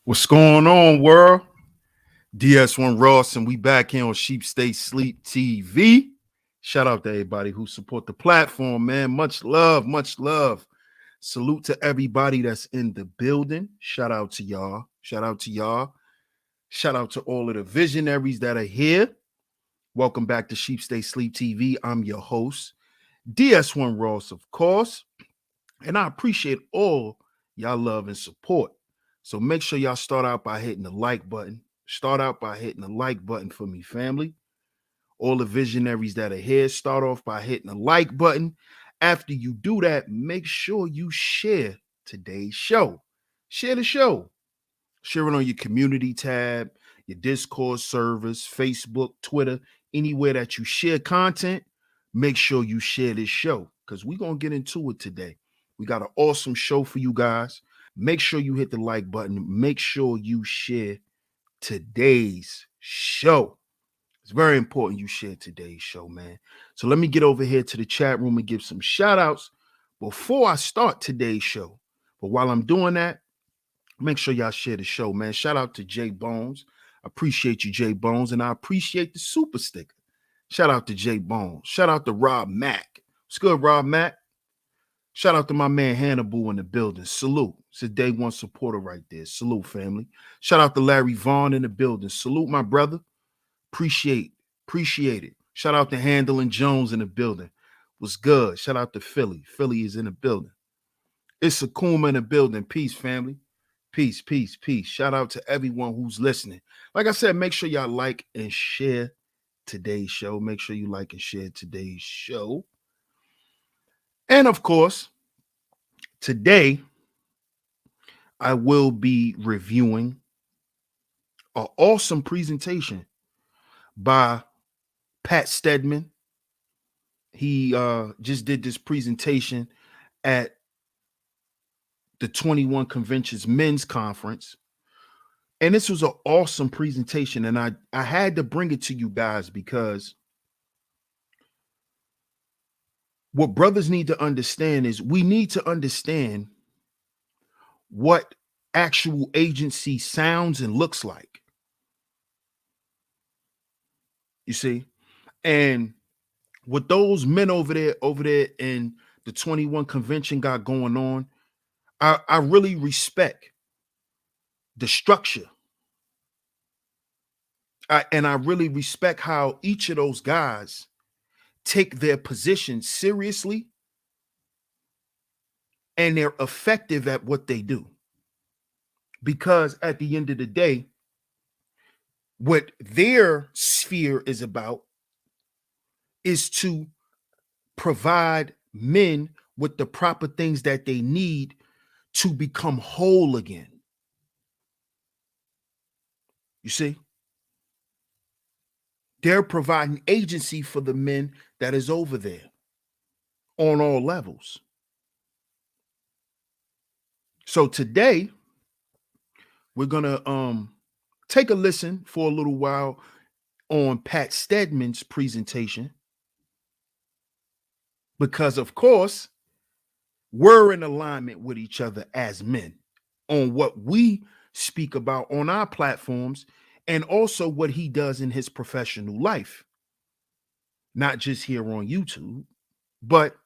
What's going on, world? DS1 Ross, and we back here on Sheep Stay Sleep TV. Shout out to everybody who support the platform, man. Much love, much love. Salute to everybody that's in the building. Shout out to y'all. Shout out to y'all. Shout out to all of the visionaries that are here. Welcome back to Sheep Stay Sleep TV. I'm your host, DS1 Ross, of course. And I appreciate all y'all love and support. So make sure y'all start out by hitting the like button. Start out by hitting the like button for me, family. All the visionaries that are here, start off by hitting the like button. After you do that, make sure you share today's show. Share the show. Share it on your community tab, your Discord servers, Facebook, Twitter, anywhere that you share content. Make sure you share this show because we're going to get into it today. We got an awesome show for you guys. Make sure you hit the like button. Make sure you share today's show. It's very important you share today's show, man. So let me get over here to the chat room and give some shout outs before I start today's show. But while I'm doing that, make sure y'all share the show, man. Shout out to Jay Bones. I appreciate you, Jay Bones, and I appreciate the super sticker. Shout out to Jay Bones. Shout out to Rob Mack. What's good, Rob Mack? Shout out to my man Hannibal in the building. Salute. It's a day one supporter right there. Salute, family. Shout out to Larry Vaughn in the building. Salute, my brother. Appreciate it. Shout out to Handel and Jones in the building. What's good? Shout out to Philly. Philly is in the building. It's Akuma in the building. Peace, family. Peace, peace, peace. Shout out to everyone who's listening. Like I said, make sure y'all like and share today's show. Make sure you like and share today's show. And of course, today I will be reviewing an awesome presentation by Pat Stedman. He just did this presentation at the 21 Conventions Men's Conference. And this was an awesome presentation. And I had to bring it to you guys because what brothers need to understand is we need to understand what actual agency sounds and looks like. You see? And what those men over there in the 21 convention got going on, I really respect the structure. And I really respect how each of those guys take their position seriously and they're effective at what they do. Because at the end of the day, what their sphere is about is to provide men with the proper things that they need to become whole again. You see? They're providing agency for the men that is over there on all levels. So today, we're going to take a listen for a little while on Pat Stedman's presentation. Because, of course, we're in alignment with each other as men on what we speak about on our platforms and also what he does in his professional life. Not just here on YouTube, but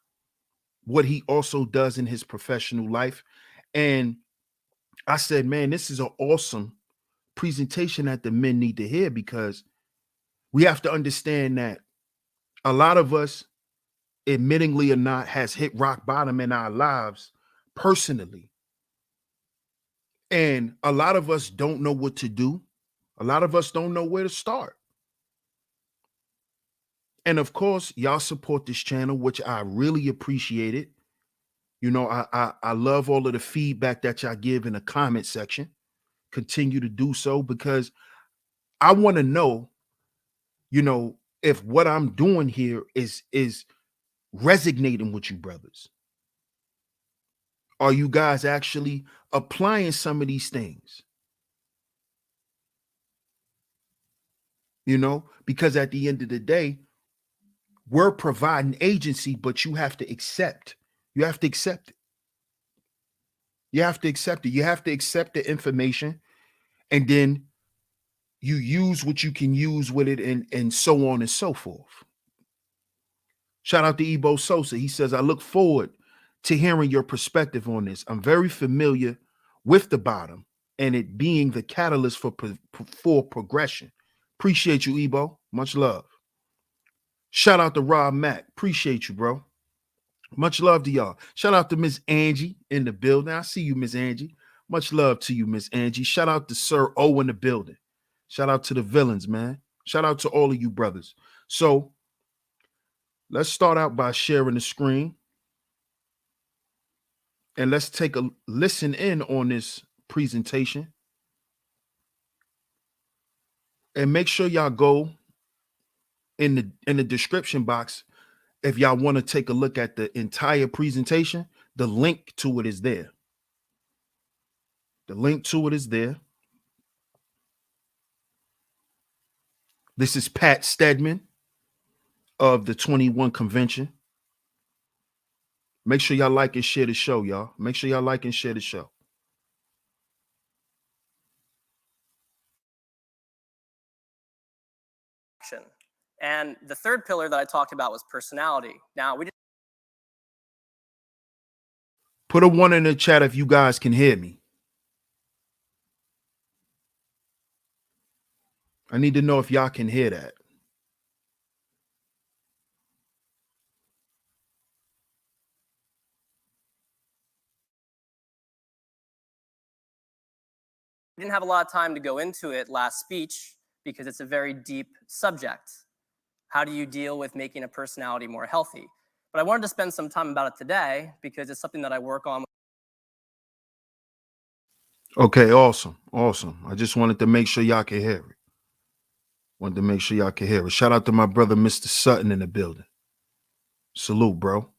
what he also does in his professional life. And I said, man, this is an awesome presentation that the men need to hear because we have to understand that a lot of us, admittingly or not, has hit rock bottom in our lives personally. And a lot of us don't know what to do. A lot of us don't know where to start. And of course, y'all support this channel, which I really appreciate it. You know, I love all of the feedback that y'all give in the comment section. Continue to do so because I want to know, you know, if what I'm doing here is resonating with you brothers. Are you guys actually applying some of these things? You know, because at the end of the day, we're providing agency, but you have to accept. You have to accept it. You have to accept it. You have to accept the information. And then you use what you can use with it, and so on and so forth. Shout out to Ebo Sosa. He says, I look forward to hearing your perspective on this. I'm very familiar with the bottom and it being the catalyst for progression. Appreciate you, Ebo. Much love. Shout out to Rob Mack. Appreciate you, bro. Much love to y'all. Shout out to Miss Angie in the building. I see you, Miss Angie. Much love to you, Miss Angie. Shout out to Sir O in the building. Shout out to the villains, man. Shout out to all of you brothers. So let's start out by sharing the screen. And let's take a listen in on this presentation. And make sure y'all go in the description box if y'all want to take a look at the entire presentation. The link to it is there. The link to it is there. This is Pat Stedman of the 21 Convention. Make sure y'all like and share the show, y'all. Make sure y'all like and share the show. And the third pillar that I talked about was personality. Now, we put a 1 in the chat if you guys can hear me. I need to know if y'all can hear that. didn't have a lot of time to go into it last speech because it's a very deep subject. How do you deal with making a personality more healthy? But I wanted to spend some time about it today because it's something that I work on. Okay, awesome. Awesome. I just wanted to make sure y'all can hear it. Wanted to make sure y'all can hear it. Shout out to my brother, Mr. Sutton, in the building. Salute, bro.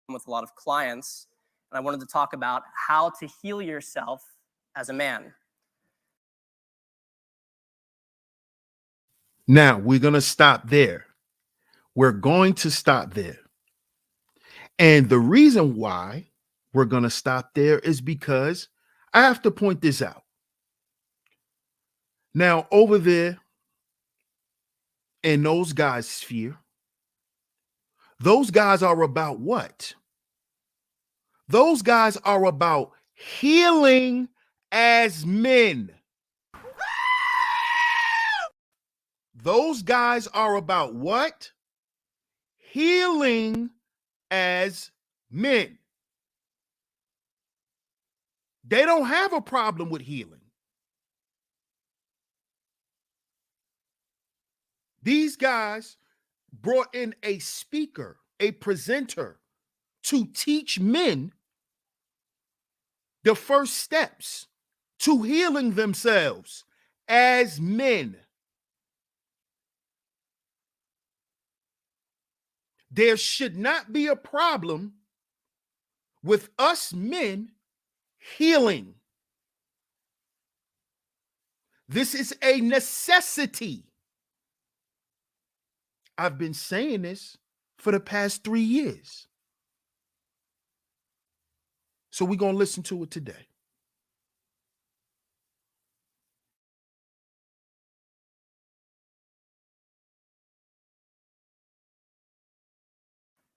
With a lot of clients, and I wanted to talk about how to heal yourself as a man. Now, we're going to stop there. We're going to stop there. And the reason why we're going to stop there is because I have to point this out. Now, over there in those guys' sphere, those guys are about what? Those guys are about healing as men. Those guys are about what? Healing as men. They don't have a problem with healing. These guys brought in a speaker, a presenter, to teach men the first steps to healing themselves as men. There should not be a problem with us men healing. This is a necessity. I've been saying this for the past 3 years. So we're going to listen to it today.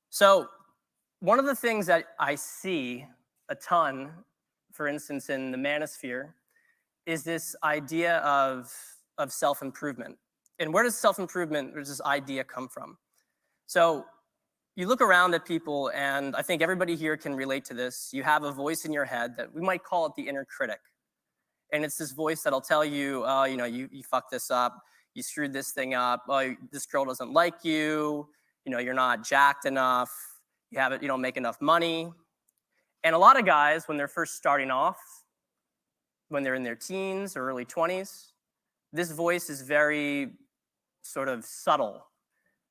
So one of the things that I see a ton, for instance, in the manosphere, is this idea of self-improvement. And where does self-improvement, where does this idea come from? So you look around at people, and I think everybody here can relate to this. You have a voice in your head that we might call it the inner critic. And it's this voice that'll tell you, you know, you fucked this up, you screwed this thing up, this girl doesn't like you, you know, you're not jacked enough, you don't make enough money. And a lot of guys, when they're first starting off, when they're in their teens or early 20s, this voice is very sort of subtle,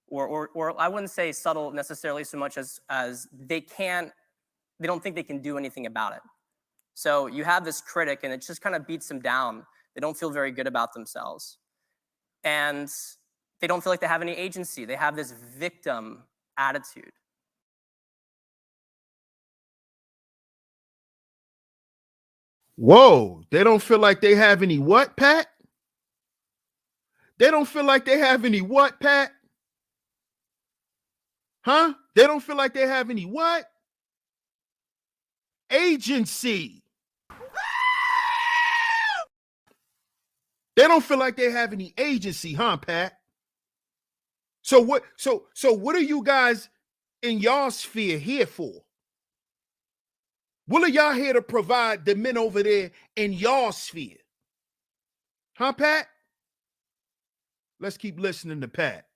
or I wouldn't say subtle necessarily so much as they don't think they can do anything about it. So you have this critic, and it just kind of beats them down. They don't feel very good about themselves. And they don't feel like they have any agency. They have this victim attitude. Whoa, they don't feel like they have any what, Pat? They don't feel like they have any what, Pat? Huh? They don't feel like they have any what? Agency. They don't feel like they have any agency, huh, Pat? So what what are you guys in y'all sphere here for? What are y'all here to provide the men over there in y'all sphere? Huh, Pat? Let's keep listening to Pat.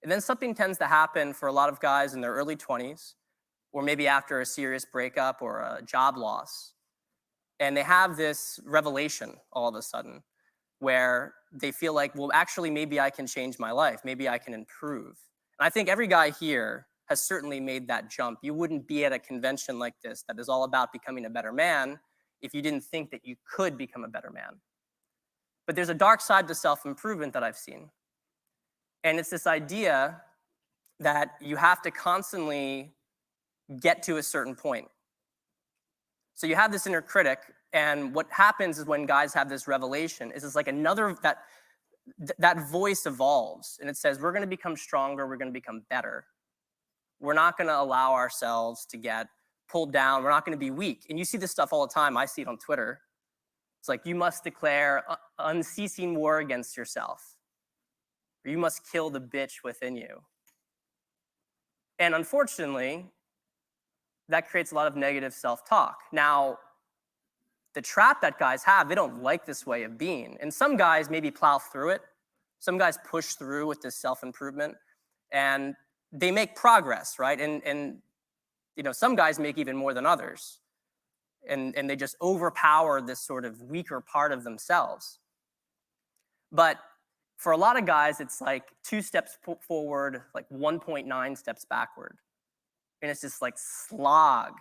And then something tends to happen for a lot of guys in their early 20s, or maybe after a serious breakup or a job loss. And they have this revelation all of a sudden where they feel like, well, actually, maybe I can change my life. Maybe I can improve. And I think every guy here has certainly made that jump. You wouldn't be at a convention like this that is all about becoming a better man if you didn't think that you could become a better man. But there's a dark side to self-improvement that I've seen. And it's this idea that you have to constantly get to a certain point. So you have this inner critic, and what happens is when guys have this revelation is it's like that voice evolves, and it says, we're going to become stronger, we're going to become better. We're not going to allow ourselves to get pulled down. We're not going to be weak. And you see this stuff all the time. I see it on Twitter. It's like, you must declare unceasing war against yourself, or you must kill the bitch within you. And unfortunately, that creates a lot of negative self-talk. Now, the trap that guys have, they don't like this way of being. And some guys maybe plow through it. Some guys push through with this self-improvement, and they make progress, right? And you know, some guys make even more than others. And they just overpower this sort of weaker part of themselves. But for a lot of guys, it's like 2 steps forward, like 1.9 steps backward. And it's just like slog.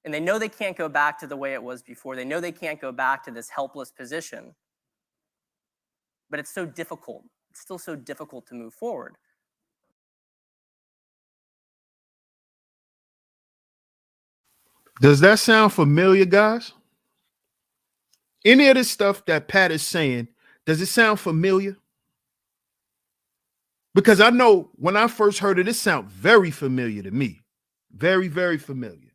And they know they can't go back to the way it was before. They know they can't go back to this helpless position. But it's so difficult. It's still so difficult to move forward. Does that sound familiar, guys? Any of this stuff that Pat is saying, does it sound familiar? Because I know when I first heard it, it sounded very familiar to me. Very, very familiar.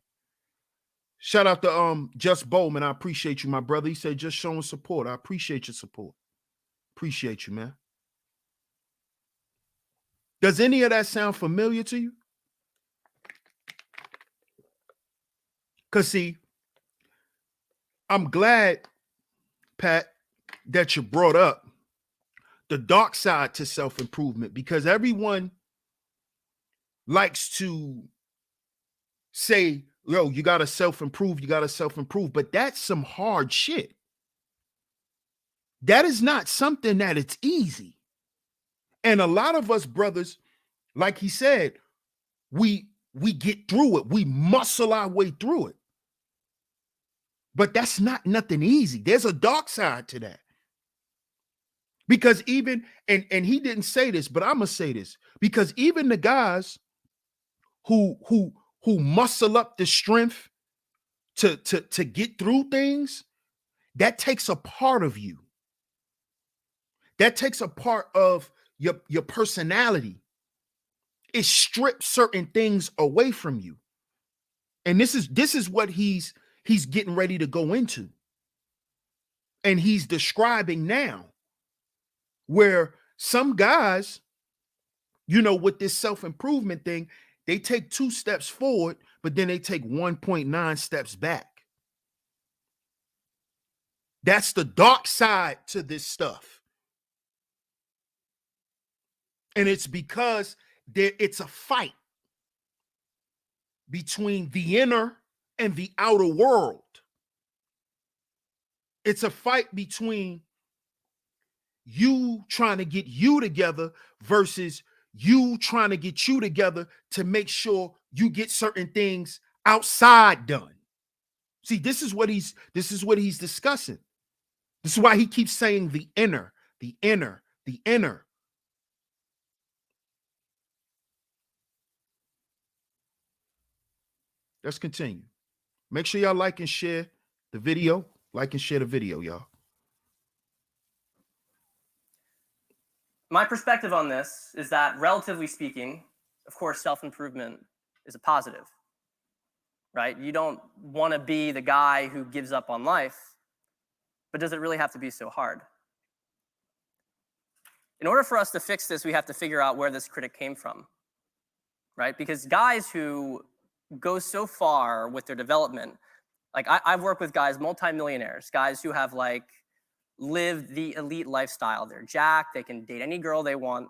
Shout out to Just Bowman. I appreciate you, my brother. He said, just showing support. I appreciate your support. Appreciate you, man. Does any of that sound familiar to you? Because see, I'm glad, Pat, that you brought up the dark side to self-improvement, because everyone likes to say, yo, you got to self-improve, you got to self-improve, but that's some hard shit. That is not something that it's easy. And a lot of us brothers, like he said, we get through it. We muscle our way through it. But that's not nothing easy. There's a dark side to that. Because even, and he didn't say this, but I'm gonna say this, because even the guys who muscle up the strength to get through things, that takes a part of you. That takes a part of your personality. It strips certain things away from you. And this is what he's getting ready to go into. And he's describing now, where some guys, you know, with this self-improvement thing, they take 2 steps forward, but then they take 1.9 steps back. That's the dark side to this stuff. And it's because it's a fight between the inner and the outer world. It's a fight between you trying to get you together versus you trying to get you together to make sure you get certain things outside done. See, this is what he's discussing. This is why he keeps saying the inner, the inner, the inner. Let's continue. Make sure y'all like and share the video. Like and share the video, y'all. My perspective on this is that, relatively speaking, of course, self-improvement is a positive, right? You don't want to be the guy who gives up on life, but does it really have to be so hard? In order for us to fix this, we have to figure out where this critic came from, right? Because guys who go so far with their development, like I've worked with guys, multimillionaires, guys who have like lived the elite lifestyle. They're jacked, they can date any girl they want.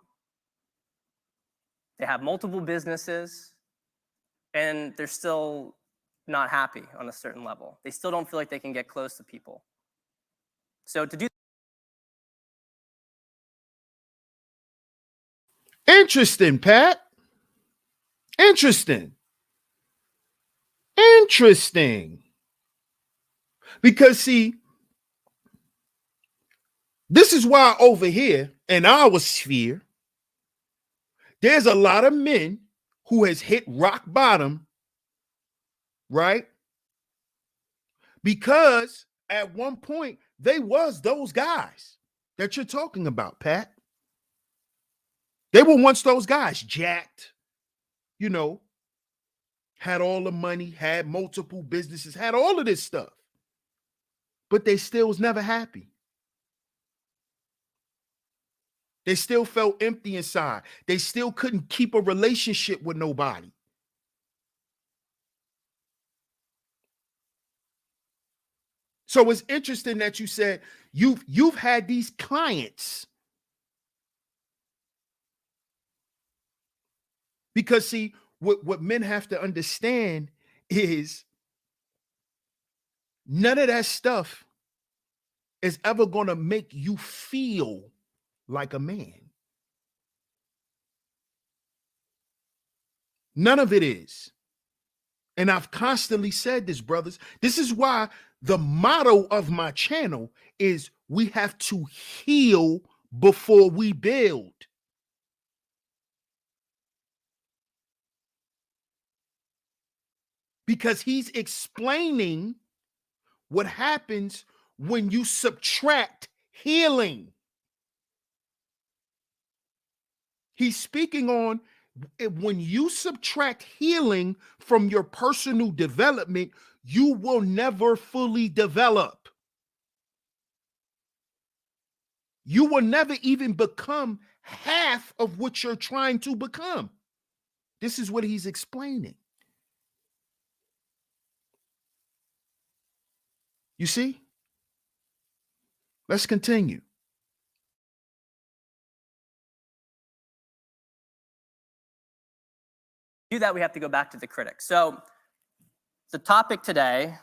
They have multiple businesses, and they're still not happy on a certain level. They still don't feel like they can get close to people. So to do Interesting, Pat. Interesting. Interesting. Because see, this is why over here in our sphere, there's a lot of men who has hit rock bottom, right? Because at one point they was those guys that you're talking about, Pat. They were once those guys, jacked, you know, had all the money, had multiple businesses, had all of this stuff. But they still was never happy. They still felt empty inside. They still couldn't keep a relationship with nobody. So it's interesting that you said you've had these clients. Because see, what men have to understand is none of that stuff is ever going to make you feel like a man. None of it is. And I've constantly said this, brothers. This is why the motto of my channel is we have to heal before we build. Because he's explaining what happens when you subtract healing. He's speaking on when you subtract healing from your personal development, you will never fully develop. You will never even become half of what you're trying to become. This is what he's explaining. You see? Let's continue. do that, we have to go back to the critic. So the topic today,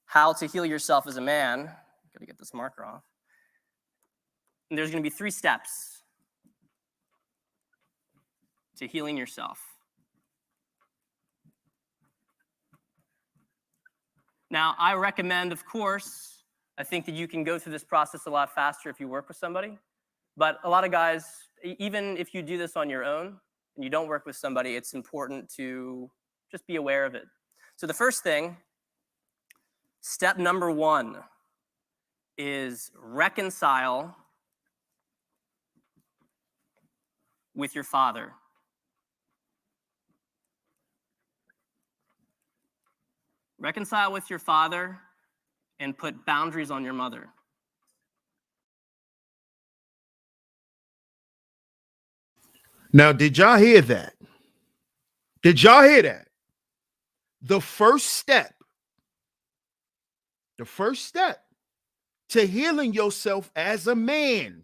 how to heal yourself as a man. Gotta get this marker off. And there's gonna be 3 steps to healing yourself. Now, I recommend, of course, I think that you can go through this process a lot faster if you work with somebody. But a lot of guys, even if you do this on your own and you don't work with somebody, it's important to just be aware of it. So the first thing, step number 1, is reconcile with your father. Reconcile with your father and put boundaries on your mother. Now, did y'all hear that? Did y'all hear that? The first step to healing yourself as a man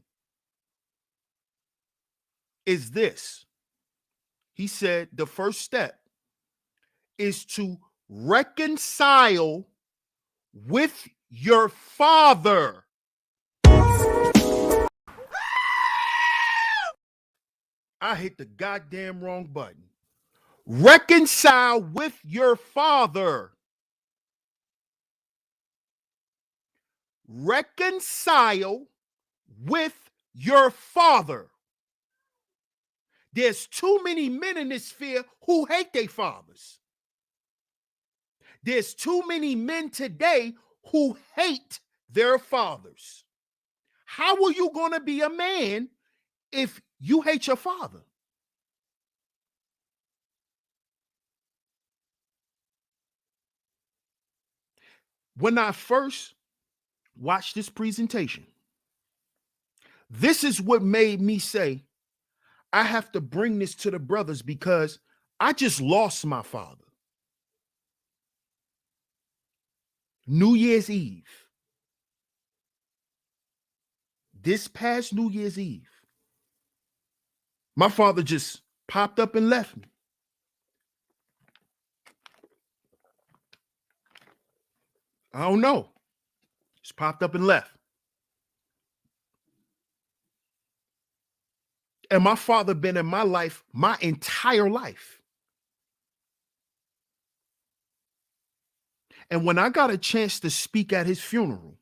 is this. He said the first step is to reconcile with your father. I hit the goddamn wrong button. Reconcile with your father. Reconcile with your father. There's too many men in this sphere who hate their fathers. There's too many men today who hate their fathers. How are you going to be a man if you hate your father? When I first watched this presentation, this is what made me say, I have to bring this to the brothers because I just lost my father. New Year's Eve. This past New Year's Eve, my father just popped up and left me. I don't know. Just popped up and left. And my father been in my life my entire life. And when I got a chance to speak at his funeral,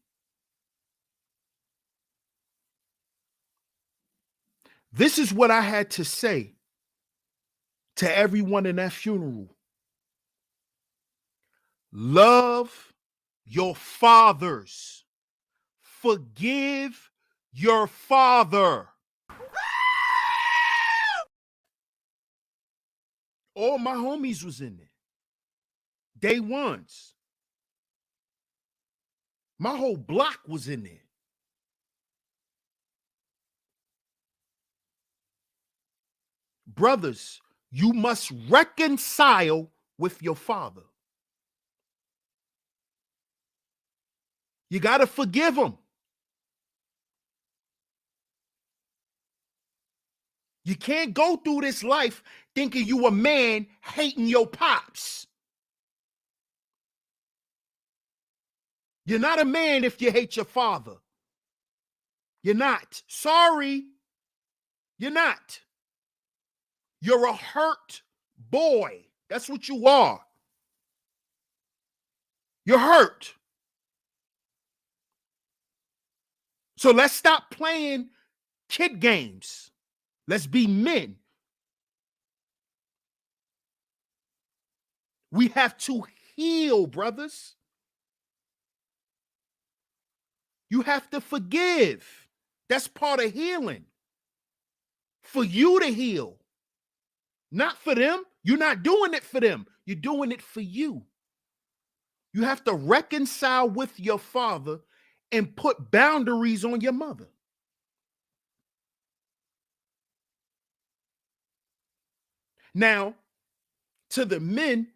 this is what I had to say to everyone in that funeral. Love your fathers. Forgive your father. All my homies was in there. Day ones. My whole block was in there. Brothers, you must reconcile with your father. You got to forgive him. You can't go through this life thinking you a man hating your pops. You're not a man if you hate your father. You're not. Sorry. You're not. You're a hurt boy. That's what you are. You're hurt. So let's stop playing kid games. Let's be men. We have to heal, brothers. You have to forgive. That's part of healing. For you to heal. Not for them. You're not doing it for them. You're doing it for you. You have to reconcile with your father and put boundaries on your mother. Now, to the men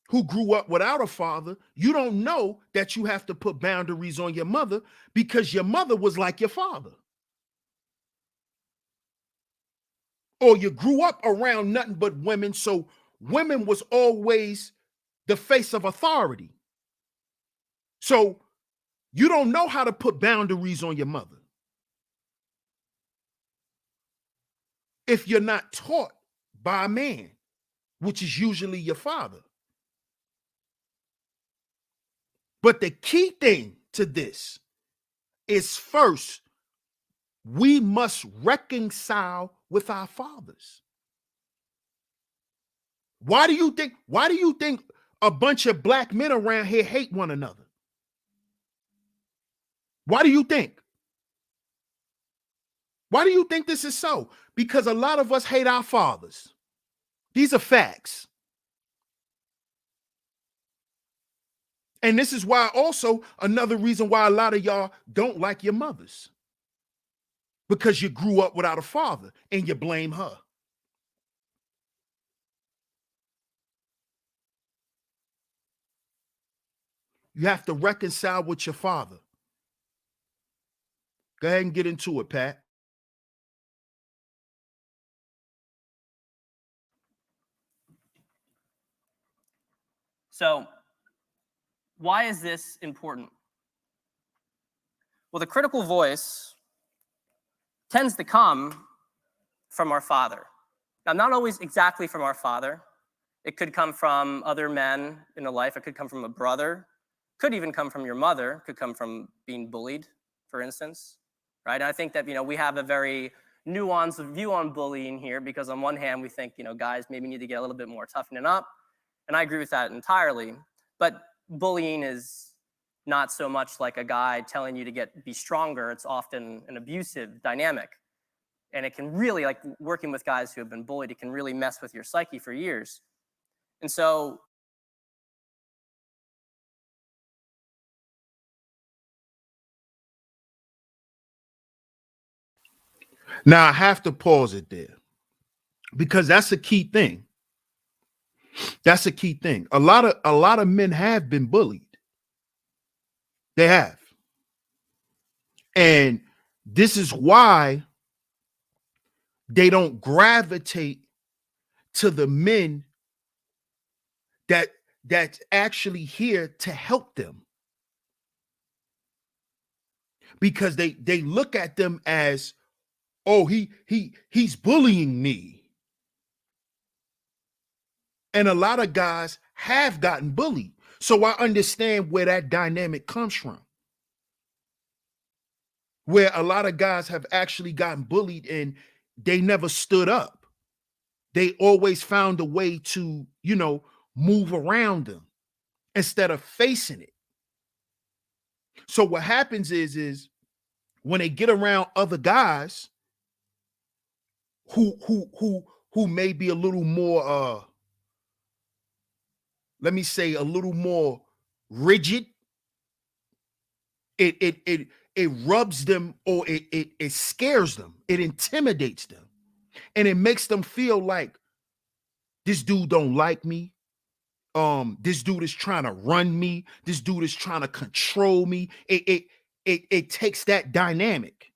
who grew up without a father, you don't know that you have to put boundaries on your mother because your mother was like your father. Or you grew up around nothing but women, so women was always the face of authority. So you don't know how to put boundaries on your mother. If you're not taught by a man, which is usually your father. But the key thing to this is first, we must reconcile with our fathers. Why do you think a bunch of black men around here hate one another? Why do you think? Why do you think this is so? Because a lot of us hate our fathers. These are facts. And this is why also another reason why a lot of y'all don't like your mothers. Because you grew up without a father and you blame her. You have to reconcile with your father. Go ahead and get into it, Pat. So, why is this important? Well, the critical voice tends to come from our father. Now, not always exactly from our father. It could come from other men in a life. It could come from a brother. Could even come from your mother. Could come from being bullied, for instance, right? And I think that, we have a very nuanced view on bullying here because on one hand, we think, guys maybe need to get a little bit more toughening up. And I agree with that entirely. But bullying is not so much like a guy telling you to be stronger. It's often an abusive dynamic. And it can really, like working with guys who have been bullied, it can really mess with your psyche for years. And so now I have to pause it there because that's a key thing. That's a key thing. A lot of men have been bullied. They have. And this is why they don't gravitate to the men that's actually here to help them. Because they look at them as, oh, he's bullying me. And a lot of guys have gotten bullied. So I understand where that dynamic comes from. Where a lot of guys have actually gotten bullied and they never stood up. They always found a way to, move around them instead of facing it. So what happens is when they get around other guys who may be a little more let me say a little more rigid, it rubs them, or it scares them, it intimidates them, and it makes them feel like this dude don't like me. This dude is trying to run me, this dude is trying to control me. It takes that dynamic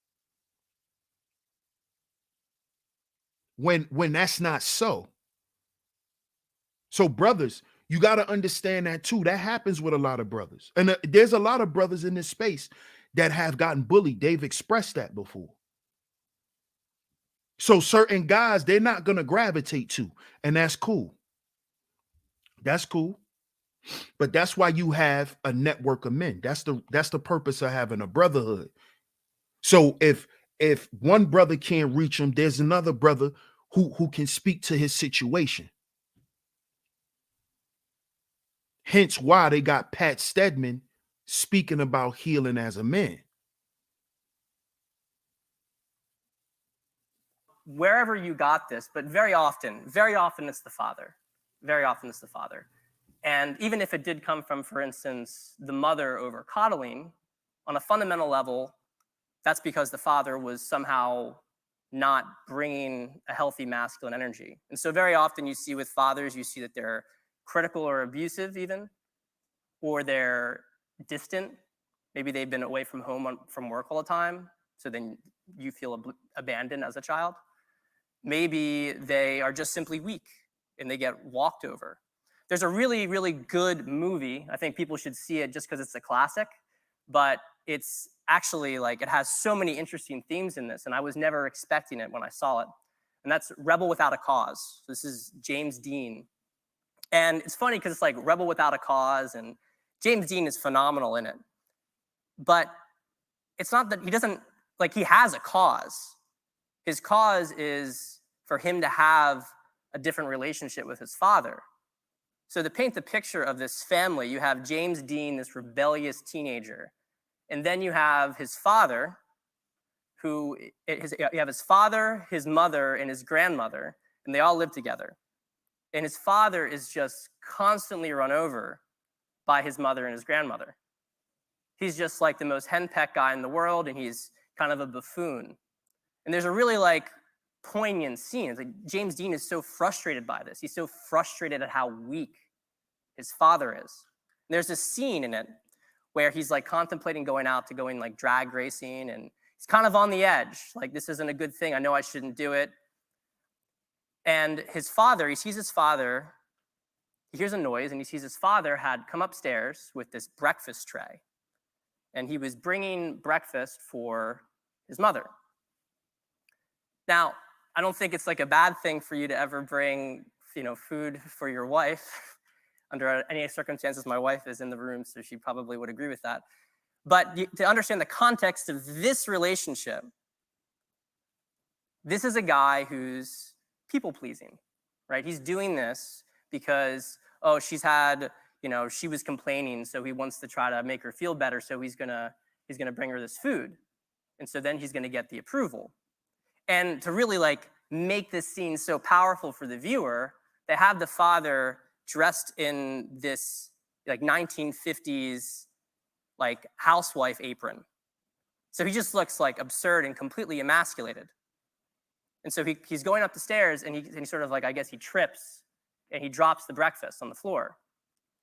when that's not so. So brothers, you got to understand that too. That happens with a lot of brothers. And there's a lot of brothers in this space that have gotten bullied. They've expressed that before. So certain guys, they're not going to gravitate to, and that's cool. That's cool. But that's why you have a network of men. That's the purpose of having a brotherhood. So if one brother can't reach him, there's another brother who can speak to his situation. Hence why they got Pat Stedman speaking about healing as a man. wherever you got this, but very often it's the father. Very often it's the father. And even if it did come from, for instance, the mother over coddling, on a fundamental level, that's because the father was somehow not bringing a healthy masculine energy. And so very often you see with fathers, you see that they're critical or abusive even, or they're distant. Maybe they've been away from home from work all the time, so then you feel abandoned as a child. Maybe they are just simply weak and they get walked over. There's a really, really good movie. I think people should see it just because it's a classic, but it's actually like, it has so many interesting themes in this, and I was never expecting it when I saw it. And that's Rebel Without a Cause. This is James Dean. And it's funny because it's like Rebel Without a Cause, and James Dean is phenomenal in it. But it's not that he doesn't, like, he has a cause. His cause is for him to have a different relationship with his father. So to paint the picture of this family, you have James Dean, this rebellious teenager, and then you have his father, you have his father, his mother, and his grandmother, and they all live together. And his father is just constantly run over by his mother and his grandmother. He's just like the most henpecked guy in the world, and he's kind of a buffoon. And there's a really like poignant scene. It's like James Dean is so frustrated by this. He's so frustrated at how weak his father is. And there's this scene in it where he's like contemplating going like drag racing, and he's kind of on the edge. Like, this isn't a good thing. I know I shouldn't do it. And his father, he sees his father, he hears a noise, and he sees his father had come upstairs with this breakfast tray. And he was bringing breakfast for his mother. Now, I don't think it's like a bad thing for you to ever bring, food for your wife. Under any circumstances, my wife is in the room, so she probably would agree with that. But to understand the context of this relationship, this is a guy who's people-pleasing, right? He's doing this because oh, she's had, she was complaining, so he wants to try to make her feel better, so he's gonna bring her this food. And so then he's gonna get the approval. And to really like make this scene so powerful for the viewer, they have the father dressed in this like 1950s like housewife apron. So he just looks like absurd and completely emasculated. And so he's going up the stairs and he sort of like, I guess he trips and he drops the breakfast on the floor.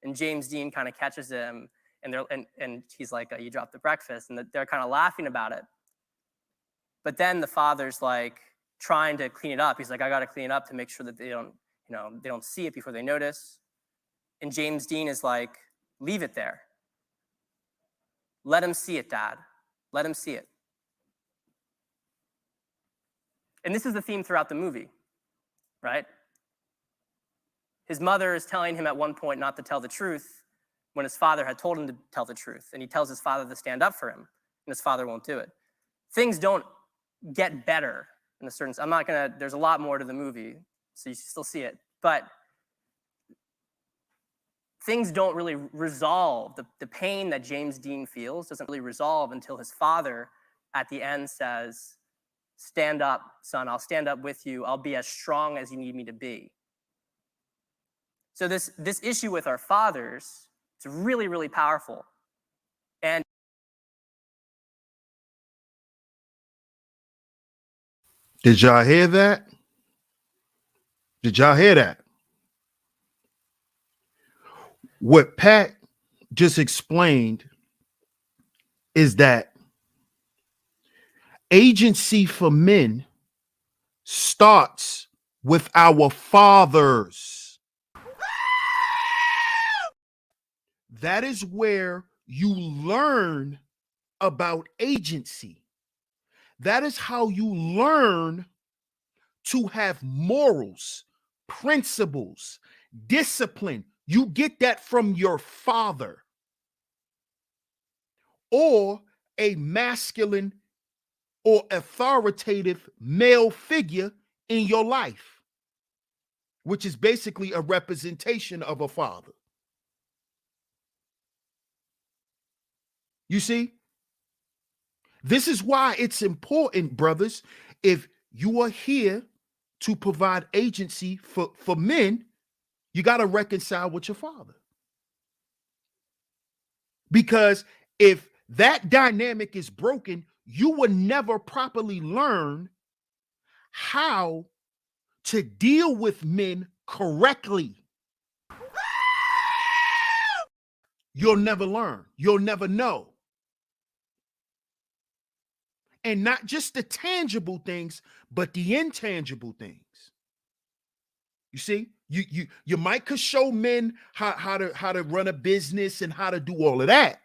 And James Dean kind of catches him and he's like, you dropped the breakfast. And they're kind of laughing about it. But then the father's like trying to clean it up. He's like, I got to clean it up to make sure that they don't see it before they notice. And James Dean is like, leave it there. Let him see it, Dad. Let him see it. And this is the theme throughout the movie, right? His mother is telling him at one point not to tell the truth when his father had told him to tell the truth. And he tells his father to stand up for him, and his father won't do it. Things don't get better in a certain sense. There's a lot more to the movie, so you still see it. But things don't really resolve. The pain that James Dean feels doesn't really resolve until his father at the end says, stand up, son, I'll stand up with you. I'll be as strong as you need me to be. So this issue with our fathers, it's really, really powerful. And did y'all hear that? Did y'all hear that? What Pat just explained is that agency for men starts with our fathers. That is where you learn about agency. That is how you learn to have morals, principles, discipline. You get that from your father or a masculine or authoritative male figure in your life, which is basically a representation of a father. You see? This is why it's important, brothers, if you are here to provide agency for men, you got to reconcile with your father. Because if that dynamic is broken, you will never properly learn how to deal with men correctly. You'll never learn. You'll never know. And not just the tangible things, but the intangible things. You see, you might could show men how to run a business and how to do all of that.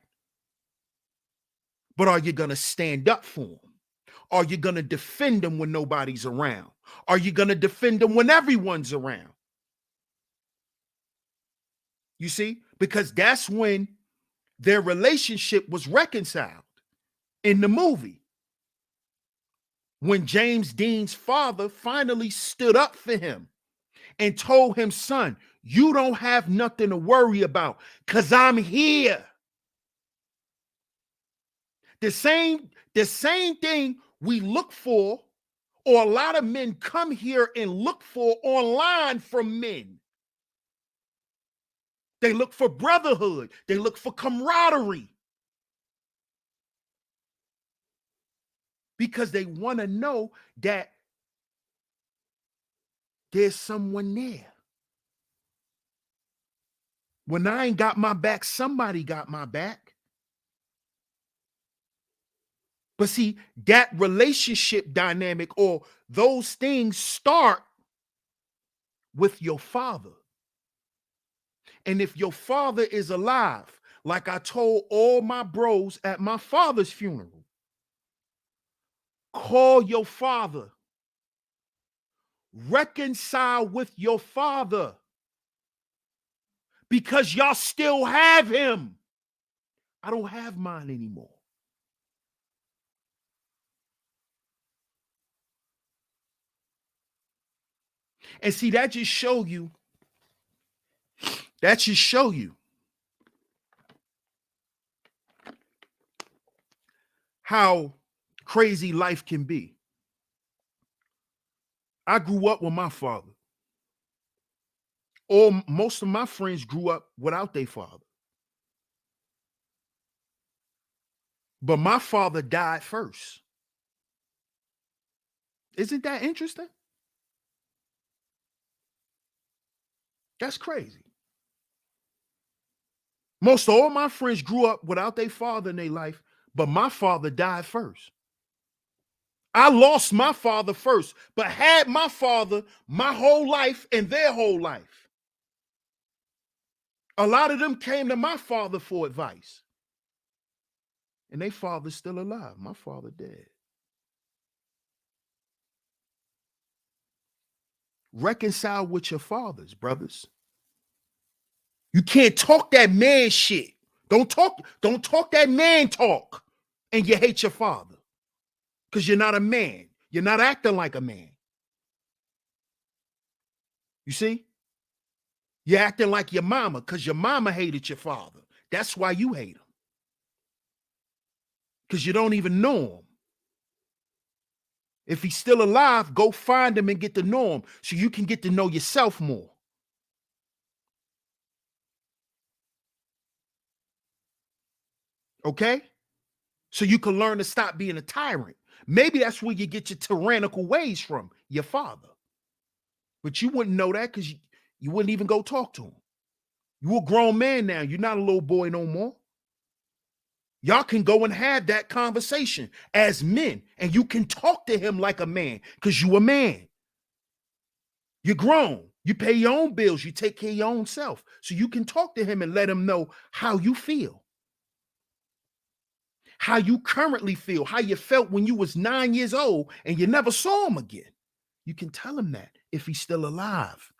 But are you going to stand up for them? Are you going to defend them when nobody's around? Are you going to defend them when everyone's around? You see, because that's when their relationship was reconciled in the movie. When James Dean's father finally stood up for him and told him, son, you don't have nothing to worry about because I'm here. The same thing we look for, or a lot of men come here and look for online from men. They look for brotherhood. They look for camaraderie. Because they want to know that there's someone there. When I ain't got my back, somebody got my back. But see, that relationship dynamic or those things start with your father. And if your father is alive, like I told all my bros at my father's funeral, call your father. Reconcile with your father. Because y'all still have him. I don't have mine anymore. And see, that just show you That should show you how crazy life can be. I grew up with my father. Or most of my friends grew up without their father. But my father died first. Isn't that interesting? That's crazy. Most all my friends grew up without their father in their life, but my father died first. I lost my father first, but had my father my whole life and their whole life. A lot of them came to my father for advice. And their father's still alive. My father dead. Reconcile with your fathers, brothers. You can't talk that man shit. Don't talk that man talk. And you hate your father. Because you're not a man. You're not acting like a man. You see? You're acting like your mama because your mama hated your father. That's why you hate him. Because you don't even know him. If he's still alive, go find him and get to know him so you can get to know yourself more. Okay? So you can learn to stop being a tyrant. Maybe that's where you get your tyrannical ways from, your father. But you wouldn't know that because you wouldn't even go talk to him. You're a grown man now. You're not a little boy no more. Y'all can go and have that conversation as men, and you can talk to him like a man because you a man. You're grown. You pay your own bills. You take care of your own self. So you can talk to him and let him know how you feel, how you currently feel, how you felt when you was 9 years old and you never saw him again. You can tell him that if he's still alive.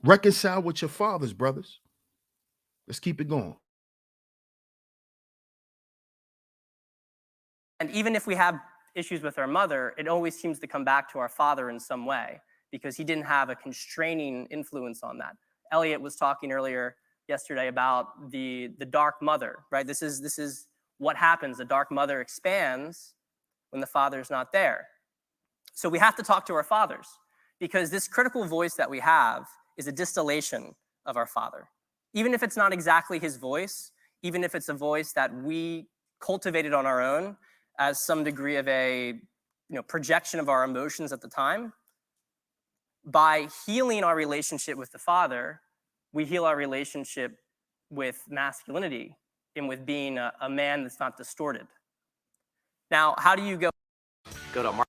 Reconcile with your fathers, brothers. Let's keep it going. And even if we have issues with our mother, it always seems to come back to our father in some way because he didn't have a constraining influence on that. Elliot was talking earlier yesterday about the dark mother, right? This is what happens. The dark mother expands when the father's not there. So we have to talk to our fathers because this critical voice that we have is a distillation of our father. Even if it's not exactly his voice, even if it's a voice that we cultivated on our own as some degree of a projection of our emotions at the time, by healing our relationship with the father, we heal our relationship with masculinity and with being a man that's not distorted. Now, how do you go to market?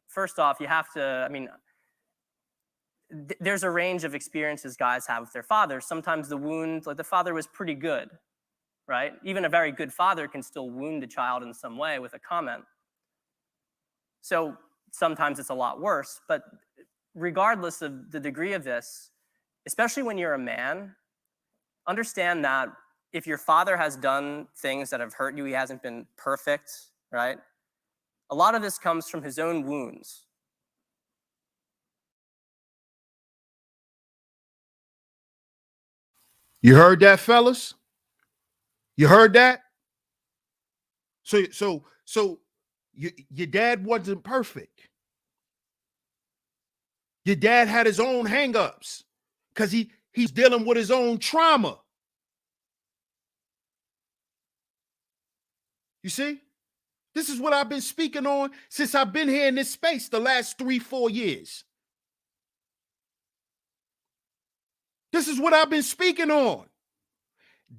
First off, you have to, there's a range of experiences guys have with their fathers. Sometimes the wound, like the father was pretty good, right? Even a very good father can still wound a child in some way with a comment. So sometimes it's a lot worse, but regardless of the degree of this, especially when you're a man, understand that if your father has done things that have hurt you, he hasn't been perfect, right? A lot of this comes from his own wounds. You heard that, fellas? You heard that? So your dad wasn't perfect. Your dad had his own hangups because he's dealing with his own trauma. You see? This is what I've been speaking on since I've been here in this space the last 3-4 years. This is what I've been speaking on.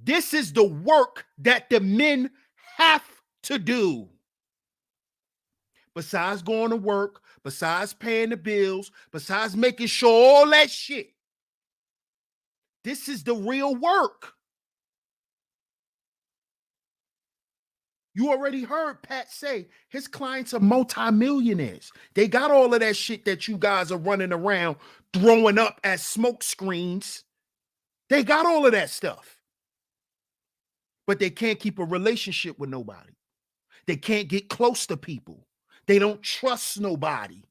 This is the work that the men have to do. Besides going to work, besides paying the bills, besides making sure all that shit. This is the real work. You already heard Pat say his clients are multimillionaires. They got all of that shit that you guys are running around throwing up as smoke screens. They got all of that stuff. But they can't keep a relationship with nobody. They can't get close to people. They don't trust nobody.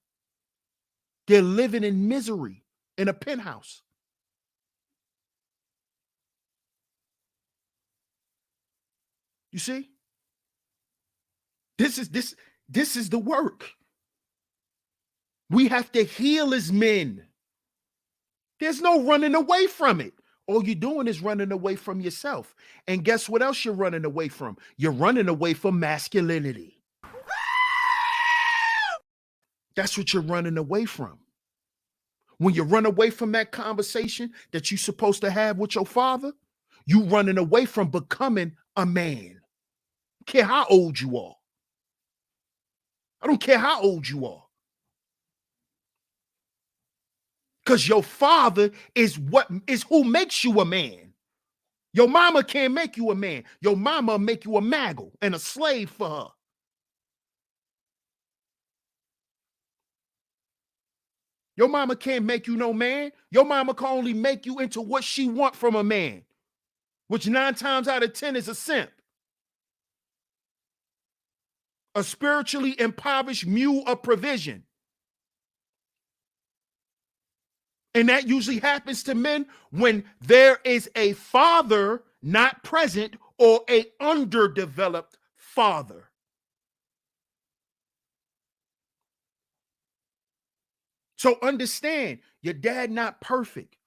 They're living in misery in a penthouse. You see? This is the work. We have to heal as men. There's no running away from it. All you're doing is running away from yourself. And guess what else you're running away from? You're running away from masculinity. That's what you're running away from. When you run away from that conversation that you're supposed to have with your father, you running away from becoming a man. I don't care how old you are. I don't care how old you are. Because your father is who makes you a man. Your mama can't make you a man. Your mama make you a maggle and a slave for her. Your mama can't make you no man. Your mama can only make you into what she want from a man, which 9 times out of 10 is a simp. A spiritually impoverished mule of provision. And that usually happens to men when there is a father not present or a underdeveloped father. So understand, your dad not perfect.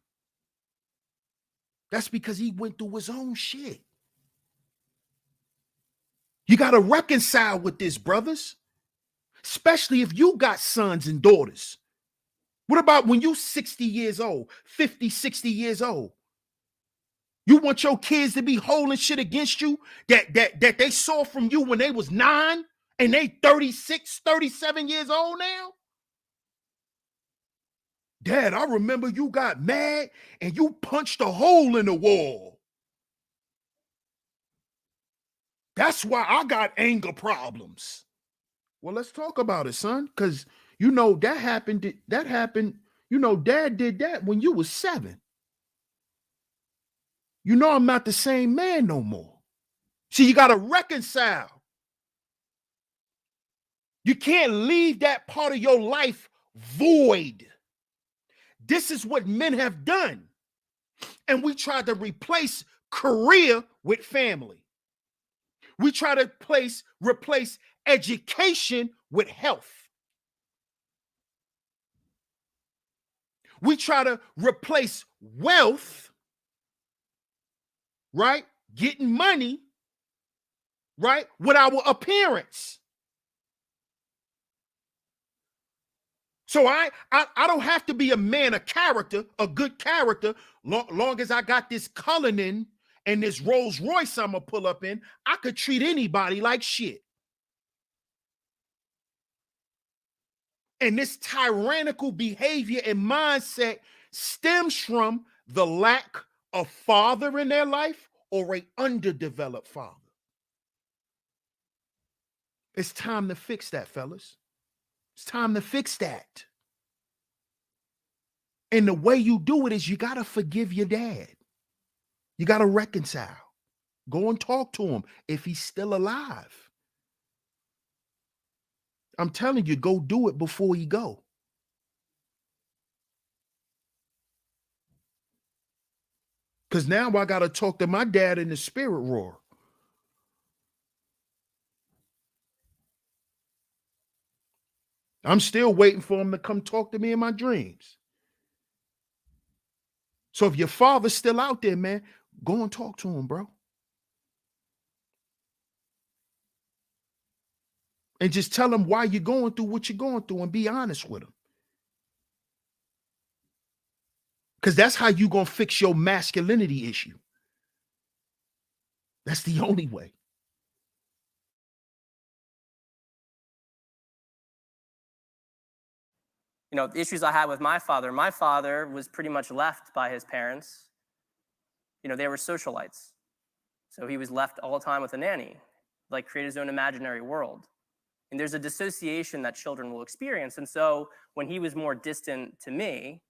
That's because he went through his own shit. You got to reconcile with this, brothers, especially if you got sons and daughters. What about when you 60 years old, 50, 60 years old? You want your kids to be holding shit against you that they saw from you when they was 9 and they 36, 37 years old now? Dad, I remember you got mad and you punched a hole in the wall. That's why I got anger problems. Well, let's talk about it, son, because you know that happened. You know, Dad did that when you was 7. You know I'm not the same man no more. See, you got to reconcile. You can't leave that part of your life void. This is what men have done. And we try to replace career with family. We try to replace education with health. We try to replace wealth, right? Getting money, right? With our appearance. So I don't have to be a man of character, a good character, long as I got this Cullinan and this Rolls Royce I'm gonna pull up in. I could treat anybody like shit. And this tyrannical behavior and mindset stems from the lack of father in their life or an underdeveloped father. It's time to fix that, fellas. It's time to fix that. And the way you do it is you got to forgive your dad. You got to reconcile. Go and talk to him if he's still alive. I'm telling you, go do it before you go. Because now I got to talk to my dad in the spirit roar. I'm still waiting for him to come talk to me in my dreams. So if your father's still out there, man, go and talk to him, bro. And just tell him why you're going through what you're going through and be honest with him. Because that's how you're going to fix your masculinity issue. That's the only way. You know, the issues I had with my father was pretty much left by his parents. You know, they were socialites. So he was left all the time with a nanny. like create his own imaginary world. And there's a dissociation that children will experience. And so when he was more distant to me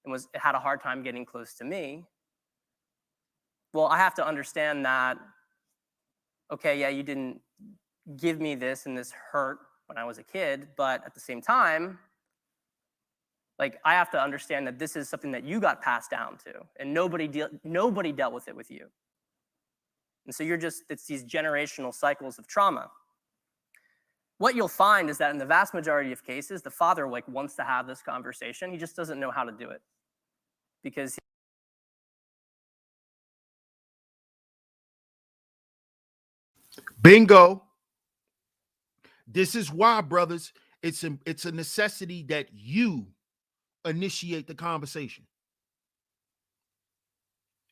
and had a hard time getting close to me, well, I have to understand that, okay, yeah, you didn't give me this and this hurt when I was a kid, but at the same time, like, I have to understand that this is something that you got passed down to, and nobody dealt with it with you. And so it's these generational cycles of trauma. What you'll find is that in the vast majority of cases, the father like wants to have this conversation. He just doesn't know how to do it because bingo. This is why, brothers, it's a necessity that you initiate the conversation.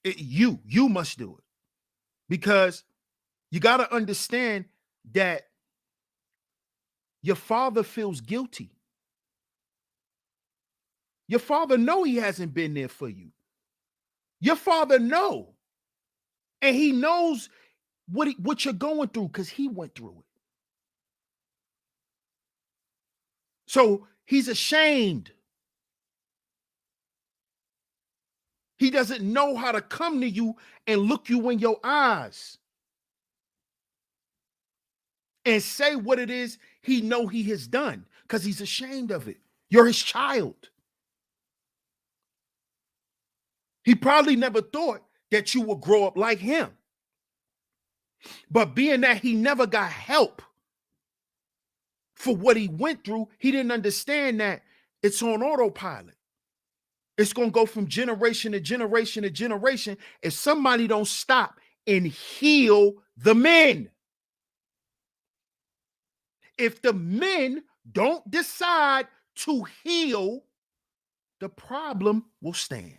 You must do it, because you got to understand that your father feels guilty. Your father know he hasn't been there for you. Your father know, and he knows what you're going through because he went through it. So he's ashamed. He doesn't know how to come to you and look you in your eyes and say what it is he know he has done, because he's ashamed of it. You're his child. He probably never thought that you would grow up like him. But being that he never got help for what he went through, he didn't understand that it's on autopilot. It's going to go from generation to generation to generation if somebody don't stop and heal the men. If the men don't decide to heal, the problem will stand.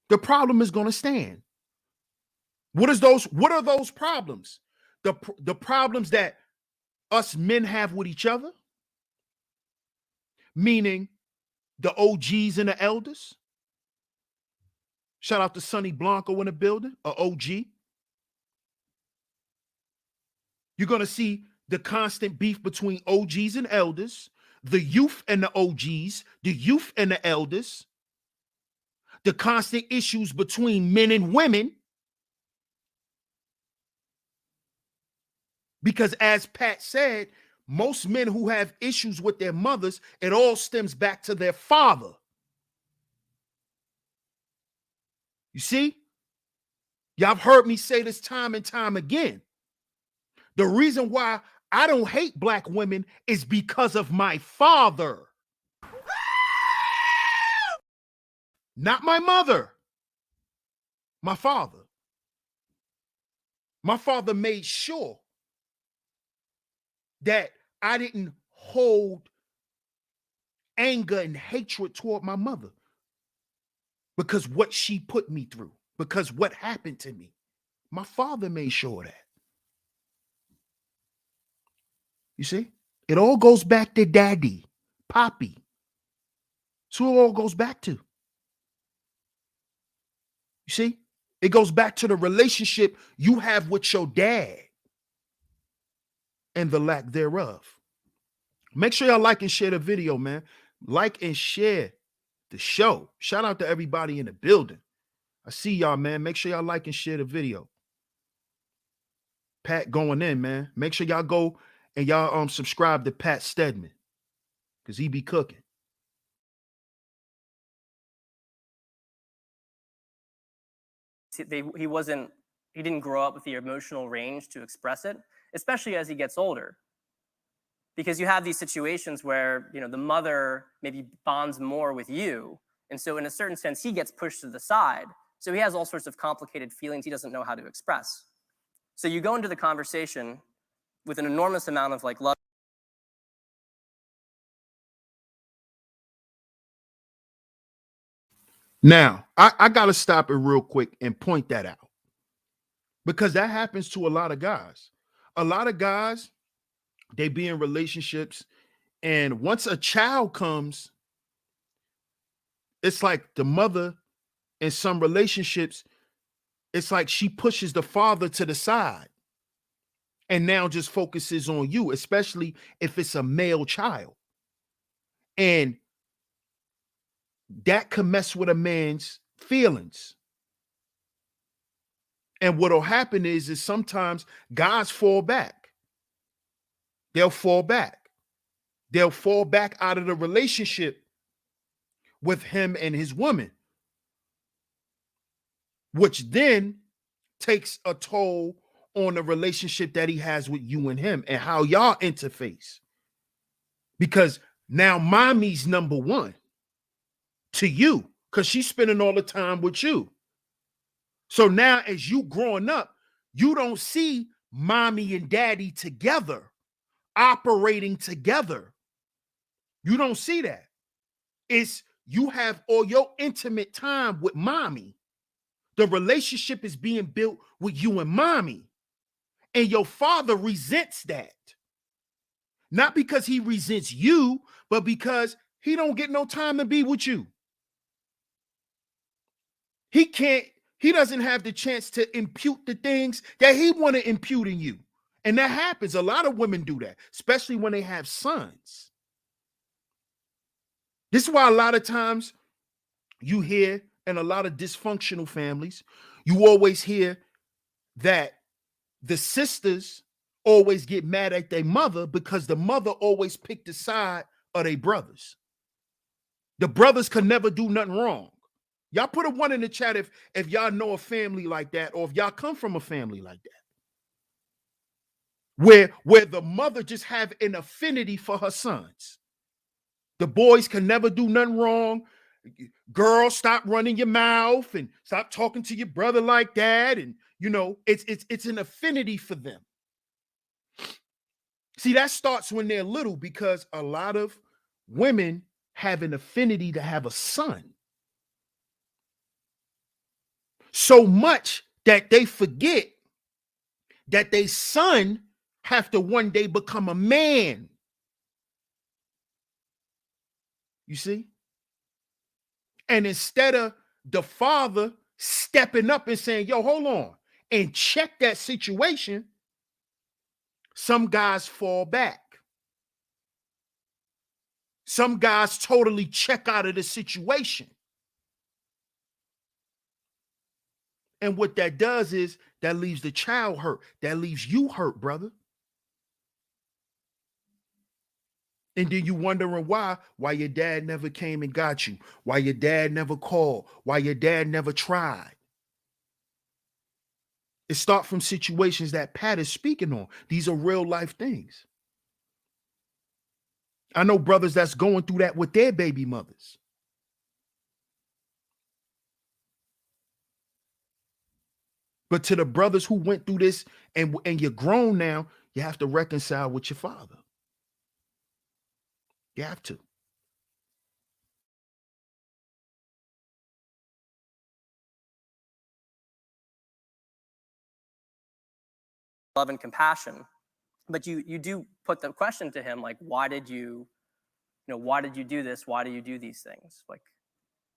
The problem is going to stand. What are those problems? The problems that us men have with each other, meaning the OGs and the elders. Shout out to Sonny Blanco in the building, a OG. You're going to see the constant beef between OGs and elders, the youth and the OGs, the youth and the elders, the constant issues between men and women. Because as Pat said, most men who have issues with their mothers, it all stems back to their father. You see? Y'all have heard me say this time and time again. The reason why I don't hate black women is because of my father. Not my mother. My father. My father made sure that I didn't hold anger and hatred toward my mother because what she put me through, because what happened to me. My father made sure of that. You see? It all goes back to daddy, poppy. That's who it all goes back to. You see? It goes back to the relationship you have with your dad and the lack thereof. Make sure y'all like and share the video, man. Like and share the show. Shout out to everybody in the building. I see y'all, man. Make sure y'all like and share the video. Pat going in, man. Make sure y'all go and y'all subscribe to Pat Stedman, because he be cooking. he didn't grow up with the emotional range to express it, especially as he gets older. Because you have these situations where, you know, the mother maybe bonds more with you. And so in a certain sense, he gets pushed to the side. So he has all sorts of complicated feelings he doesn't know how to express. So you go into the conversation with an enormous amount of like love. Now, I got to stop it real quick and point that out, because that happens to a lot of guys. A lot of guys, they be in relationships, and once a child comes, it's like the mother in some relationships, it's like she pushes the father to the side and now just focuses on you, especially if it's a male child. And that can mess with a man's feelings. And what'll happen is sometimes guys fall back. They'll fall back. They'll fall back out of the relationship with him and his woman, which then takes a toll on the relationship that he has with you and him and how y'all interface. Because now mommy's number one to you because she's spending all the time with you. So now as you growing up, you don't see mommy and daddy together, operating together. You don't see that. It's you have all your intimate time with mommy. The relationship is being built with you and mommy. And your father resents that. Not because he resents you, but because he don't get no time to be with you. He doesn't have the chance to impute the things that he want to impute in you. And that happens. A lot of women do that, especially when they have sons. This is why a lot of times you hear in a lot of dysfunctional families, you always hear that the sisters always get mad at their mother because the mother always picked the side of their brothers. The brothers could never do nothing wrong. Y'all put a 1 in the chat if y'all know a family like that, or if y'all come from a family like that. Where the mother just have an affinity for her sons. The boys can never do nothing wrong. Girl, stop running your mouth and stop talking to your brother like that. And you know, it's an affinity for them. See, that starts when they're little because a lot of women have an affinity to have a son. So much that they forget that their son have to one day become a man. You see? And instead of the father stepping up and saying, yo, hold on, and check that situation, some guys fall back. Some guys totally check out of the situation. And what that does is that leaves the child hurt. That leaves you hurt, brother. And then you wondering why your dad never came and got you, why your dad never called, why your dad never tried. It starts from situations that Pat is speaking on. These are real life things. I know brothers that's going through that with their baby mothers. But to the brothers who went through this and you're grown now, you have to reconcile with your father. You have to. Love and compassion. But you do put the question to him, like, why did you do this? Why do you do these things? Like,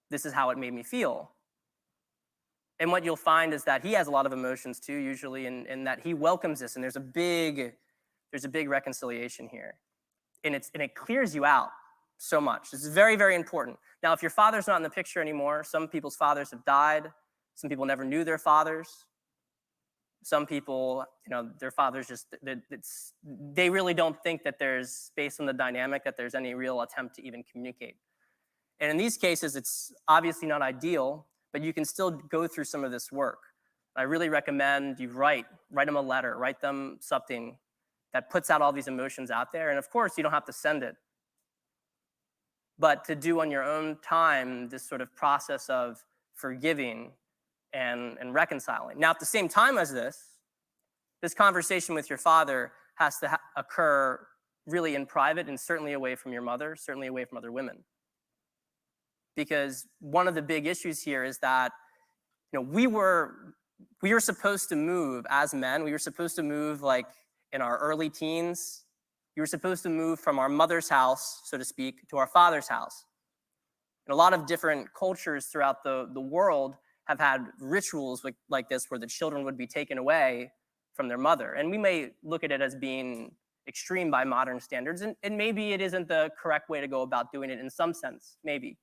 this is how it made me feel. And what you'll find is that he has a lot of emotions too, usually, and that he welcomes this. And there's a big reconciliation here. And it clears you out so much. This is very, very important. Now, if your father's not in the picture anymore, some people's fathers have died. Some people never knew their fathers. Some people, their fathers they really don't think that there's, based on the dynamic, that there's any real attempt to even communicate. And in these cases, it's obviously not ideal, but you can still go through some of this work. I really recommend you write them a letter, write them something that puts out all these emotions out there. And of course, you don't have to send it, but to do on your own time this sort of process of forgiving and reconciling. Now, at the same time as this conversation with your father has to occur really in private and certainly away from your mother, certainly away from other women. Because one of the big issues here is that, we were supposed to move as men. We were supposed to move like in our early teens. You were supposed to move from our mother's house, so to speak, to our father's house. And a lot of different cultures throughout the world have had rituals like this where the children would be taken away from their mother. And we may look at it as being extreme by modern standards, and maybe it isn't the correct way to go about doing it in some sense, maybe.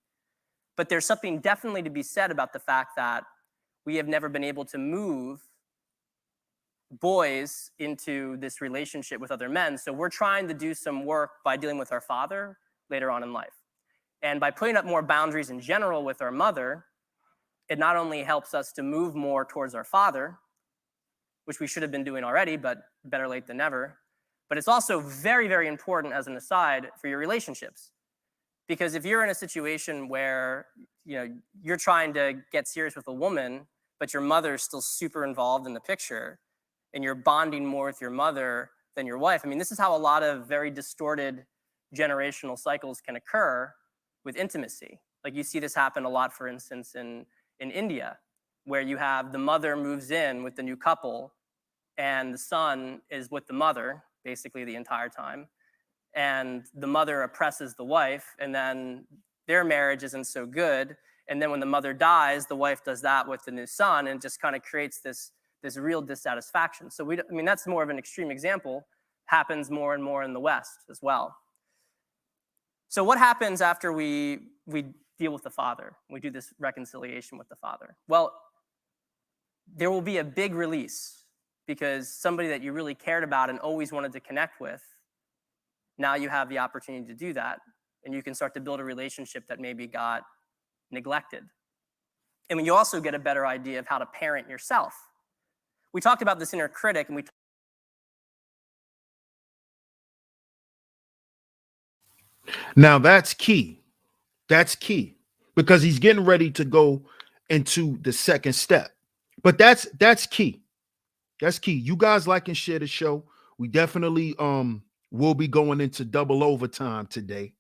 But there's something definitely to be said about the fact that we have never been able to move boys into this relationship with other men. So we're trying to do some work by dealing with our father later on in life. And by putting up more boundaries in general with our mother, it not only helps us to move more towards our father, which we should have been doing already, but better late than never, but it's also very, very important, as an aside, for your relationships. Because if you're in a situation where you're trying to get serious with a woman, but your mother is still super involved in the picture, and you're bonding more with your mother than your wife, I mean, this is how a lot of very distorted generational cycles can occur with intimacy. Like you see this happen a lot, for instance, in India, where you have the mother moves in with the new couple, and the son is with the mother basically the entire time. And the mother oppresses the wife, and then their marriage isn't so good. And then when the mother dies, the wife does that with the new son, and just kind of creates this real dissatisfaction. So I mean, that's more of an extreme example, happens more and more in the West as well. So what happens after we deal with the father? We do this reconciliation with the father. Well, there will be a big release, because somebody that you really cared about and always wanted to connect with, now you have the opportunity to do that, and you can start to build a relationship that maybe got neglected. And you also get a better idea of how to parent yourself. We talked about this inner critic, and Now that's key. That's key, because he's getting ready to go into the second step. But that's key. That's key. You guys like and share the show. We definitely will be going into double overtime today.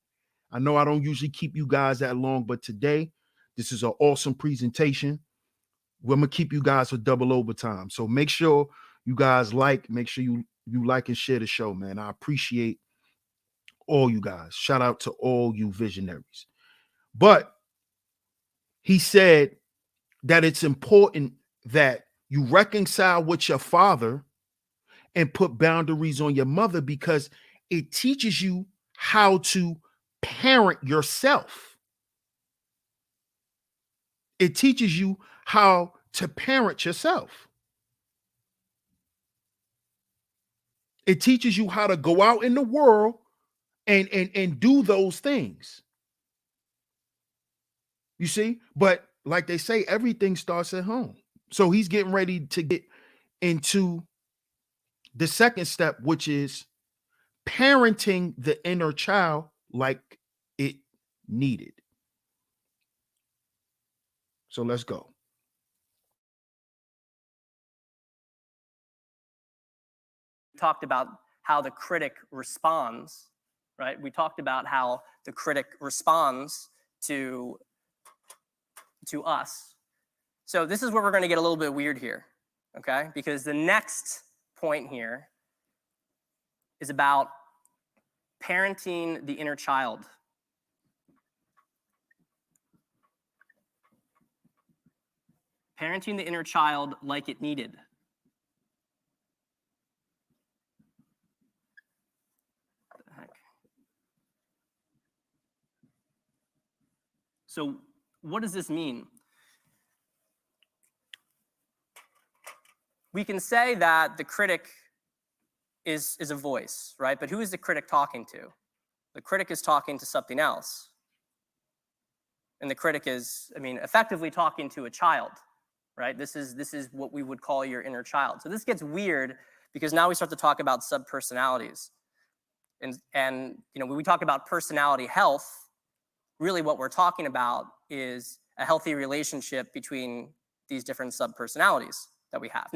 I know I don't usually keep you guys that long, but today this is an awesome presentation. We're gonna keep you guys for double overtime. So make sure you guys make sure you like and share the show, man. I appreciate all you guys. Shout out to all you visionaries. But he said that it's important that you reconcile with your father and put boundaries on your mother, because it teaches you how to parent yourself. It teaches you how to parent yourself. It teaches you how to go out in the world and do those things. You see? But like they say, everything starts at home. So he's getting ready to get into the second step, which is parenting the inner child like it needed. So let's go. talked about how the critic responds, right? We talked about how the critic responds to us. So this is where we're going to get a little bit weird here, okay? Because the next point here is about parenting the inner child. Parenting the inner child like it needed. What the heck? So what does this mean? We can say that the critic is a voice, right? But who is the critic talking to? The critic is talking to something else. And the critic is, effectively talking to a child, right? This is what we would call your inner child. So this gets weird because now we start to talk about subpersonalities. And when we talk about personality health, really what we're talking about is a healthy relationship between these different subpersonalities that we have.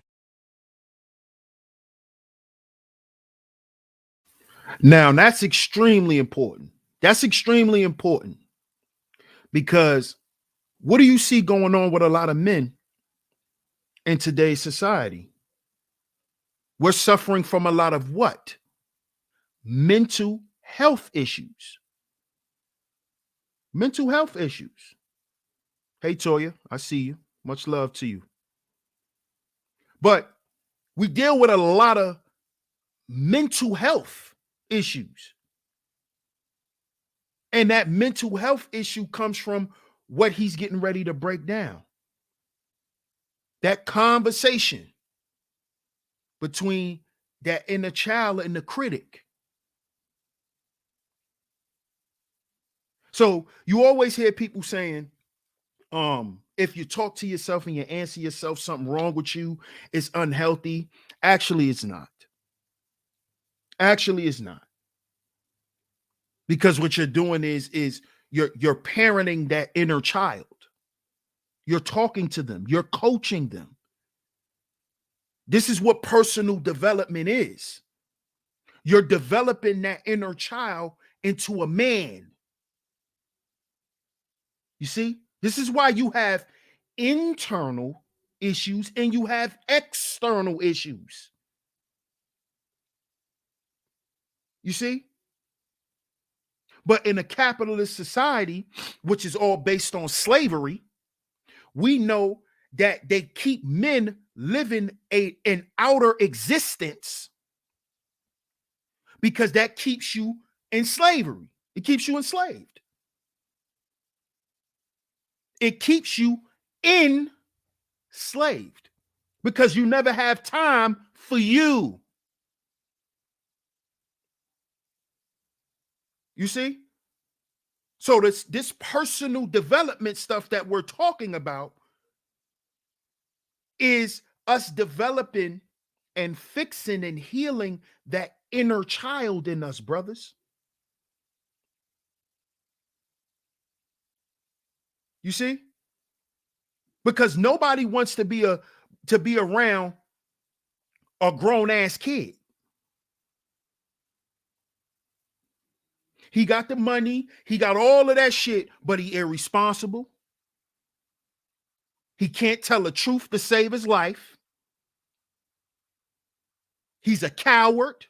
Now, that's extremely important. That's extremely important, because what do you see going on with a lot of men in today's society? We're suffering from a lot of what? Mental health issues. Mental health issues. Hey, Toya, I see you. Much love to you. But we deal with a lot of mental health issues. And that mental health issue comes from what he's getting ready to break down. That conversation between that inner child and the critic. So you always hear people saying, if you talk to yourself and you answer yourself something wrong with you, it's unhealthy. Actually, it's not. Actually, it's not. Because what you're doing is you're parenting that inner child. You're talking to them, you're coaching them. This is what personal development is. You're developing that inner child into a man. You see, this is why you have internal issues and you have external issues. You see? But in a capitalist society, which is all based on slavery, we know that they keep men living an outer existence because that keeps you in slavery. It keeps you enslaved. It keeps you enslaved because you never have time for you. You see? So this personal development stuff that we're talking about is us developing and fixing and healing that inner child in us, brothers. You see? Because nobody wants to be around a grown-ass kid. He got the money, he got all of that shit, but he irresponsible. He can't tell the truth to save his life. He's a coward.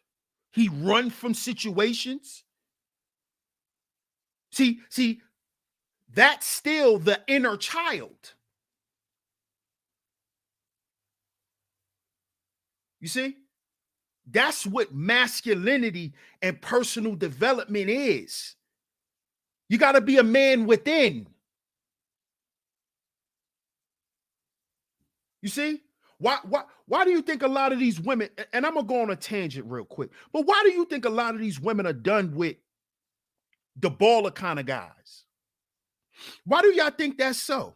He runs from situations. See, that's still the inner child. You see? That's what masculinity and personal development is. You got to be a man within. You see? Why do you think a lot of these women, and I'm going to go on a tangent real quick, but why do you think a lot of these women are done with the baller kind of guys? Why do y'all think that's so?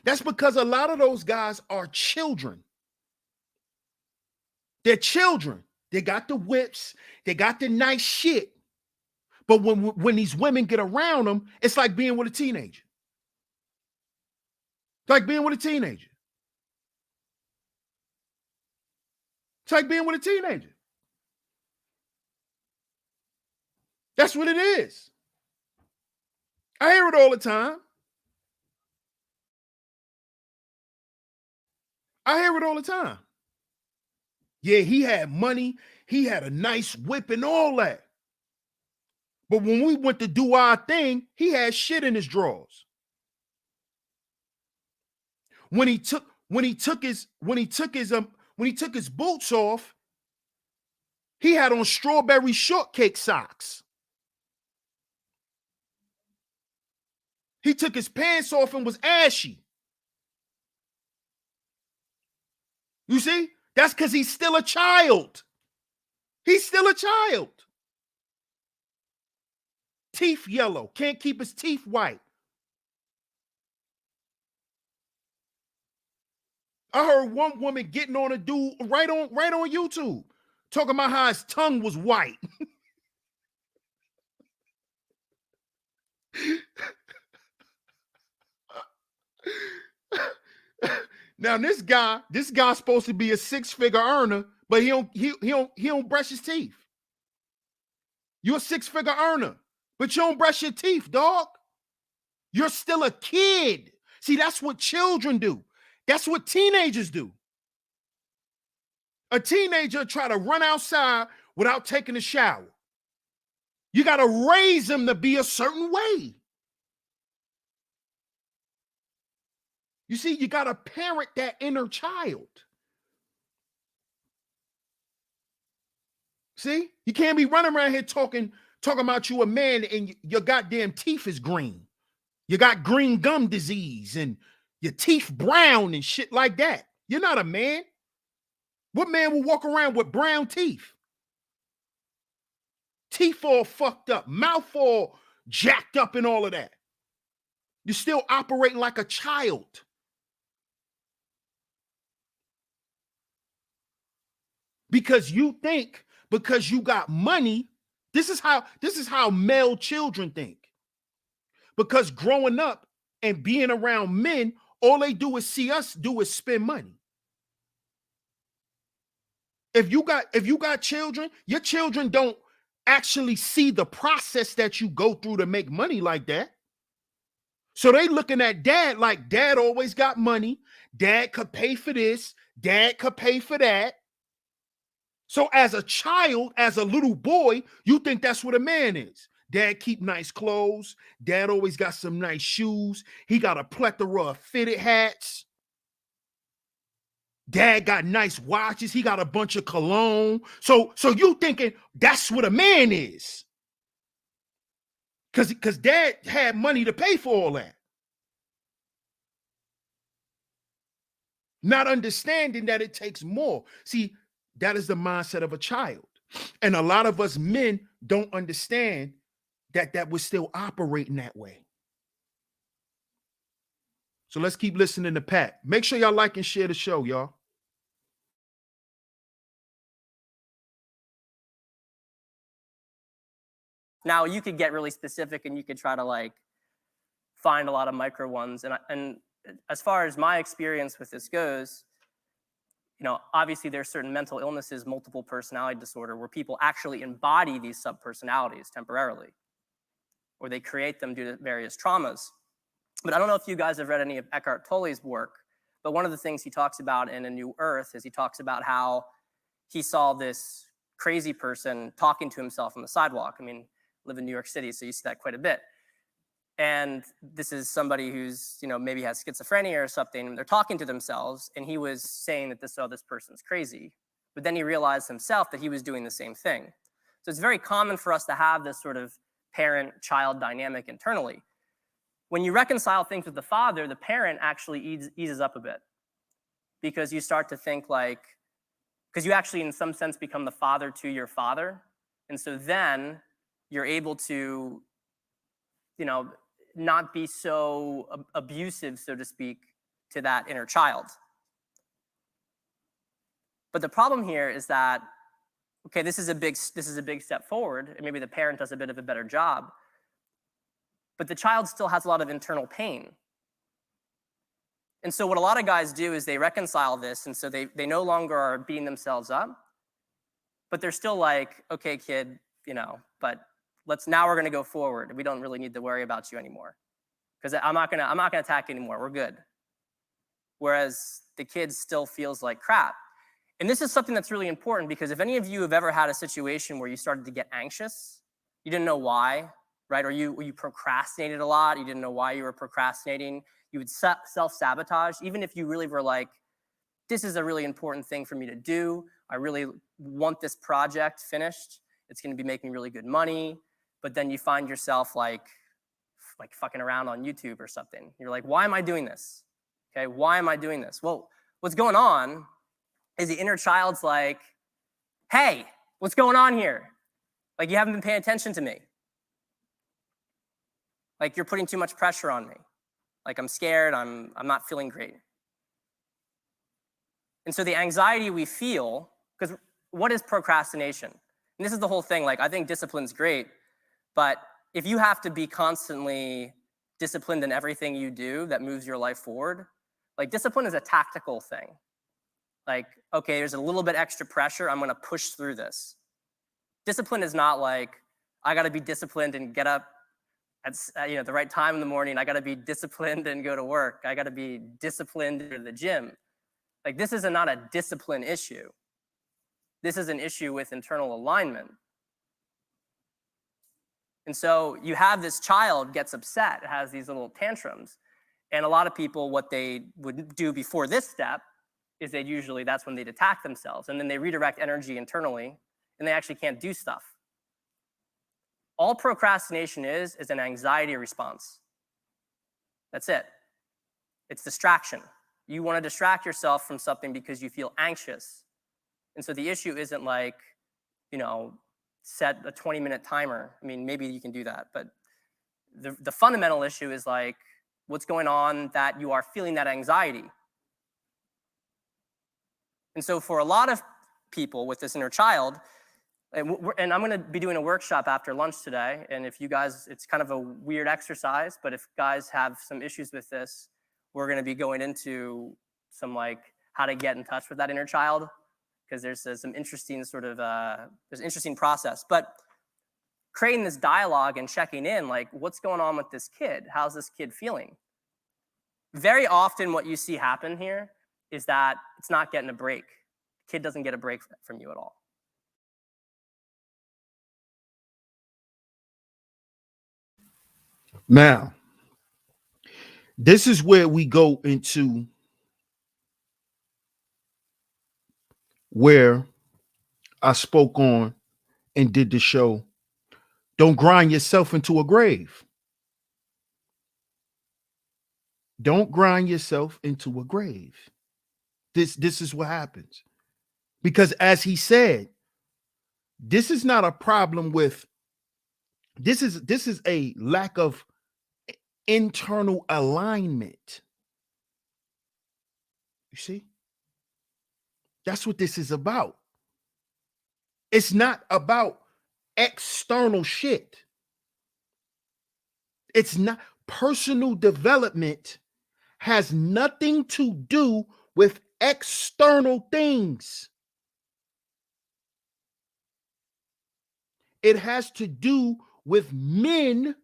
That's because a lot of those guys are children. They're children. They got the whips. They got the nice shit. But when these women get around them, it's like being with a teenager. It's like being with a teenager. It's like being with a teenager. That's what it is. I hear it all the time. I hear it all the time. Yeah, he had money. He had a nice whip and all that. But when we went to do our thing, he had shit in his drawers. When he took his boots off, he had on strawberry shortcake socks. He took his pants off and was ashy. You see? That's because he's still a child. He's still a child. Teeth yellow. Can't keep his teeth white. I heard one woman getting on a dude right on YouTube, talking about how his tongue was white. Now this guy's supposed to be a six-figure earner, but he don't brush his teeth. You're a six-figure earner, but you don't brush your teeth, dog. You're still a kid. See, that's what children do. That's what teenagers do. A teenager try to run outside without taking a shower. You got to raise them to be a certain way. You see, you got to parent that inner child. See, you can't be running around here talking about you a man and your goddamn teeth is green. You got green gum disease and your teeth brown and shit like that. You're not a man. What man will walk around with brown teeth? Teeth all fucked up, mouth all jacked up and all of that. You're still operating like a child. Because you think because you got money, this is how male children think. Because growing up and being around men, all they do is see us do is spend money. If you got children, your children don't actually see the process that you go through to make money like that. So they looking at dad like dad always got money. Dad could pay for this. Dad could pay for that. So as a child, as a little boy, you think that's what a man is. Dad keep nice clothes. Dad always got some nice shoes. He got a plethora of fitted hats. Dad got nice watches. He got a bunch of cologne. So you thinking that's what a man is. Because dad had money to pay for all that. Not understanding that it takes more. See, that is the mindset of a child. And a lot of us men don't understand that we're still operating that way. So let's keep listening to Pat. Make sure y'all like and share the show, y'all. Now you could get really specific and you could try to like find a lot of micro ones. And as far as my experience with this goes, you know, obviously there's certain mental illnesses, multiple personality disorder, where people actually embody these subpersonalities temporarily, or they create them due to various traumas. But I don't know if you guys have read any of Eckhart Tolle's work, but one of the things he talks about in A New Earth is he talks about how he saw this crazy person talking to himself on the sidewalk. I mean, I live in New York City, so you see that quite a bit. And this is somebody who's, you know, maybe has schizophrenia or something, and they're talking to themselves, and he was saying that this person's crazy. But then he realized himself that he was doing the same thing. So it's very common for us to have this sort of parent-child dynamic internally. When you reconcile things with the father, the parent actually eases up a bit, because you start to think like, because you actually in some sense become the father to your father. And so then you're able to, you know, not be so abusive, so to speak, to that inner child. But the problem here is that, okay, this is a big step forward, and maybe the parent does a bit of a better job, but the child still has a lot of internal pain. And so what a lot of guys do is they reconcile this, and so they no longer are beating themselves up, but they're still like, okay, kid, you know, but now we're gonna go forward. We don't really need to worry about you anymore, because I'm not gonna attack you anymore. We're good. Whereas the kid still feels like crap. And this is something that's really important, because if any of you have ever had a situation where you started to get anxious, you didn't know why, right? Or you procrastinated a lot, you didn't know why you were procrastinating, you would self-sabotage, even if you really were like, this is a really important thing for me to do. I really want this project finished. It's gonna be making really good money. But then you find yourself like fucking around on YouTube or something. You're like, why am I doing this? Okay, why am I doing this? Well, what's going on is the inner child's like, hey, what's going on here? Like, you haven't been paying attention to me. Like, you're putting too much pressure on me. Like, I'm scared, I'm not feeling great. And so the anxiety we feel, because what is procrastination? And this is the whole thing, like, I think discipline's great, but if you have to be constantly disciplined in everything you do that moves your life forward, like, discipline is a tactical thing. Like, okay, there's a little bit extra pressure, I'm gonna push through this. Discipline is not like, I gotta be disciplined and get up at the right time in the morning, I gotta be disciplined and go to work, I gotta be disciplined to the gym. Like, this is not a discipline issue. This is an issue with internal alignment. And so you have this child gets upset, has these little tantrums, And a lot of people, what they would do before this step is that's when they'd attack themselves, and then they redirect energy internally, and they actually can't do stuff. All procrastination is an anxiety response. That's it. It's distraction. You want to distract yourself from something because you feel anxious. And so the issue isn't like, set a 20-minute timer. I mean, maybe you can do that, but the fundamental issue is like, what's going on that you are feeling that anxiety? And so for a lot of people with this inner child, and I'm going to be doing a workshop after lunch today, and if you guys, it's kind of a weird exercise, but if guys have some issues with this, we're going to be going into some how to get in touch with that inner child, because there's some interesting there's an interesting process. But creating this dialogue and checking in, what's going on with this kid? How's this kid feeling? Very often what you see happen here is that it's not getting a break. The kid doesn't get a break from you at all. Now, this is where we go into where I spoke on and did the show. Don't grind yourself into a grave. Don't grind yourself into a grave. This is what happens. Because as he said, this is not a problem with, this is a lack of internal alignment. You see? That's what this is about. It's not about external shit. It's not. Personal development has nothing to do with external things. It has to do with men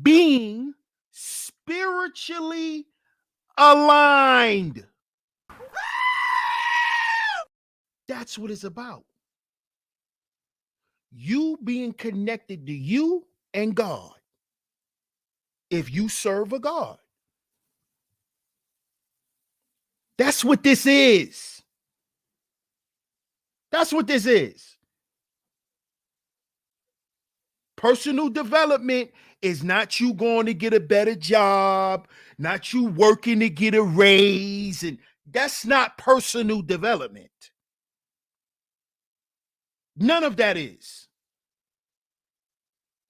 being spiritually aligned. That's what it's about. You being connected to you and God. If you serve a God. That's what this is. That's what this is. Personal development is not you going to get a better job, not you working to get a raise, and that's not personal development. None of that is.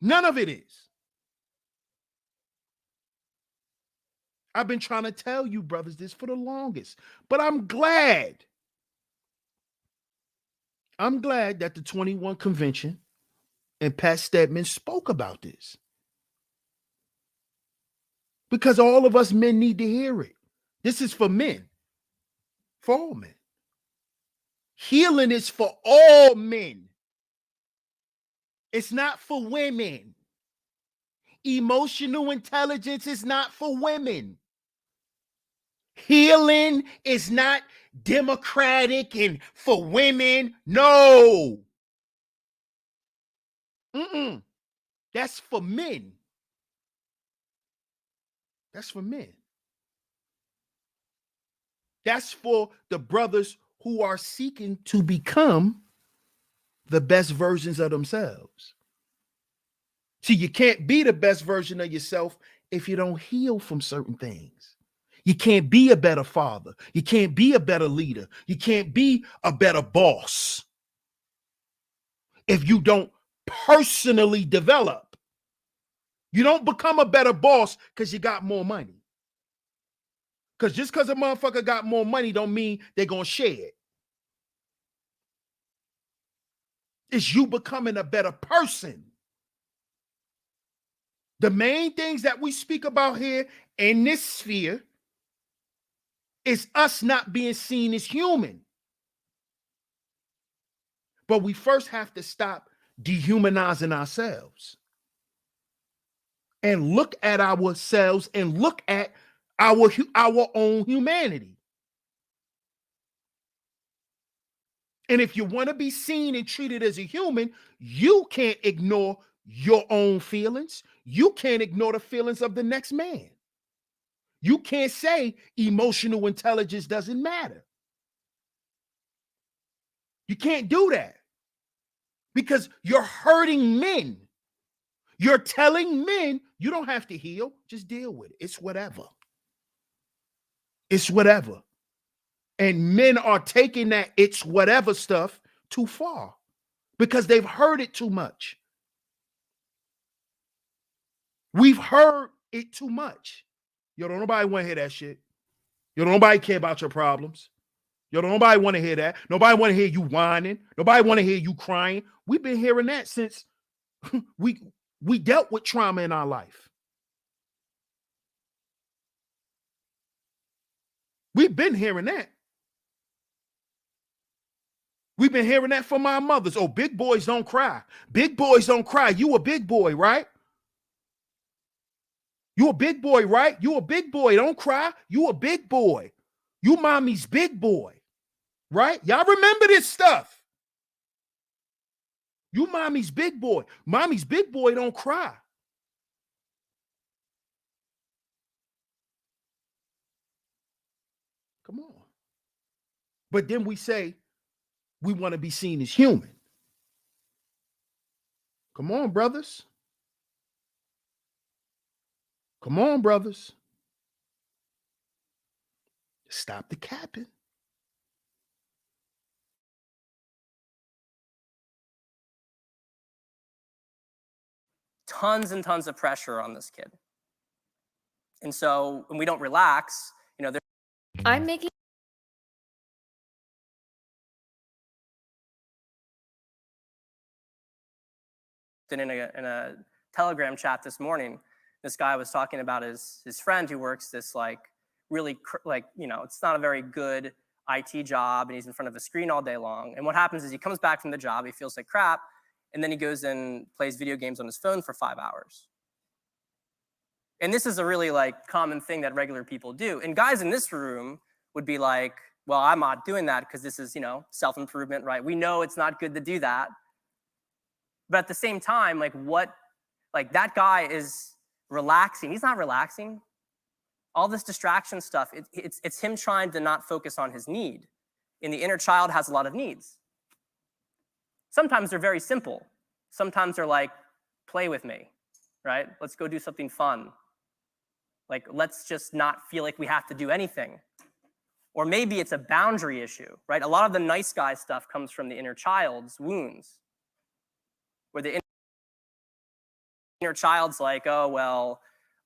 None of it is. I've been trying to tell you, brothers, this for the longest, but I'm glad that the 21 convention and Pat Stedman spoke about this, because all of us men need to hear it. This is for men, for all men. Healing is for all men. It's not for women. Emotional intelligence is not for women. Healing is not democratic and for women. No. That's for men. That's for men. That's for the brothers who are seeking to become the best versions of themselves. See, you can't be the best version of yourself if you don't heal from certain things. You can't be a better father. You can't be a better leader. You can't be a better boss if you don't personally develop. You don't become a better boss because you got more money. Because just because a motherfucker got more money don't mean they're going to share it. It's you becoming a better person. The main things that we speak about here in this sphere is us not being seen as human. But we first have to stop dehumanizing ourselves and look at ourselves and look at our own humanity. And if you want to be seen and treated as a human, you can't ignore your own feelings. You can't ignore the feelings of the next man. You can't say emotional intelligence doesn't matter. You can't do that because you're hurting men. You're telling men you don't have to heal, just deal with it. It's whatever. It's whatever. And men are taking that it's whatever stuff too far because they've heard it too much. We've heard it too much. Yo, don't nobody want to hear that shit. Yo, don't nobody care about your problems. Yo, don't nobody want to hear that. Nobody want to hear you whining. Nobody want to hear you crying. We've been hearing that since we dealt with trauma in our life. We've been hearing that. We've been hearing that from our mothers. Oh, big boys don't cry. Big boys don't cry. You a big boy, right? You a big boy, right? You a big boy. Don't cry. You a big boy. You mommy's big boy, right? Y'all remember this stuff. You mommy's big boy. Mommy's big boy don't cry. Come on. But then we say we want to be seen as human. Come on, brothers. Come on, brothers. Stop the capping. Tons and tons of pressure on this kid. And so when we don't relax, you know, I'm making in a Telegram chat this morning, this guy was talking about his friend who works this like really you know, it's not a very good IT job, and he's in front of a screen all day long. And what happens is he comes back from the job, he feels like crap, and then he goes and plays video games on his phone for 5 hours. And this is a really like common thing that regular people do. And guys in this room would be like, well, I'm not doing that because this is, you know, self-improvement, right? We know it's not good to do that. But at the same time, like that guy is relaxing. He's not relaxing. All this distraction stuff, it's him trying to not focus on his need. And the inner child has a lot of needs. Sometimes they're very simple. Sometimes they're like, play with me, right? Let's go do something fun. Like, let's just not feel like we have to do anything. Or maybe it's a boundary issue, right? A lot of the nice guy stuff comes from the inner child's wounds, where the inner child's like, oh, well,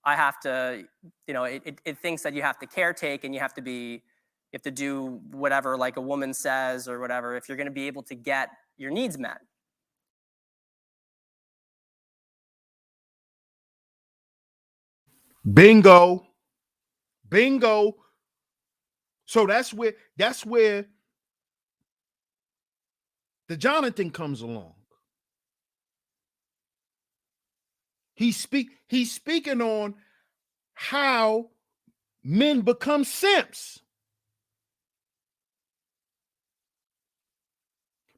I have to, you know, it thinks that you have to caretake and you have to do whatever like a woman says or whatever if you're going to be able to get your needs met. Bingo. Bingo. So that's where the Jonathan comes along. He's speaking on how men become simps.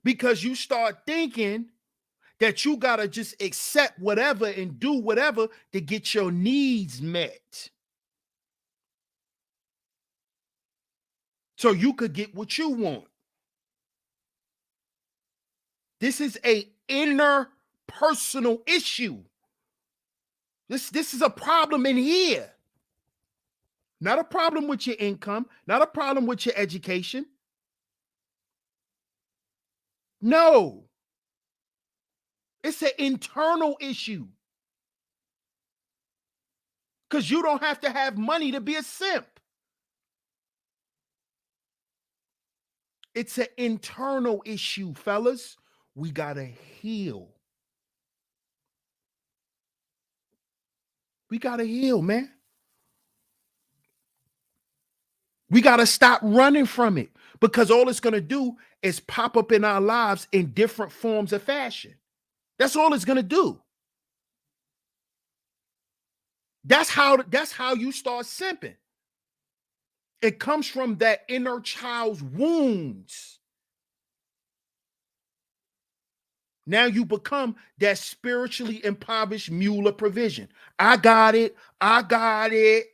Because you start thinking that you got to just accept whatever and do whatever to get your needs met. So you could get what you want. This is an inner personal issue. This is a problem in here. Not a problem with your income, not a problem with your education. No. It's an internal issue. Because you don't have to have money to be a simp. It's an internal issue, fellas. We got to heal. We got to heal, man. We got to stop running from it because all it's going to do is pop up in our lives in different forms of fashion. That's all it's going to do. That's how you start simping. It comes from that inner child's wounds. Now you become that spiritually impoverished mule of provision. I got it. I got it.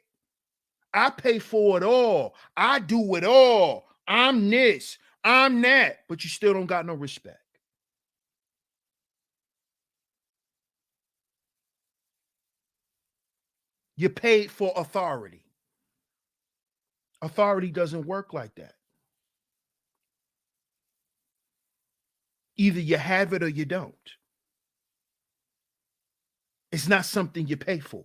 I pay for it all. I do it all. I'm this. I'm that. But you still don't got no respect. You paid for authority. Authority doesn't work like that. Either you have it or you don't. It's not something you pay for.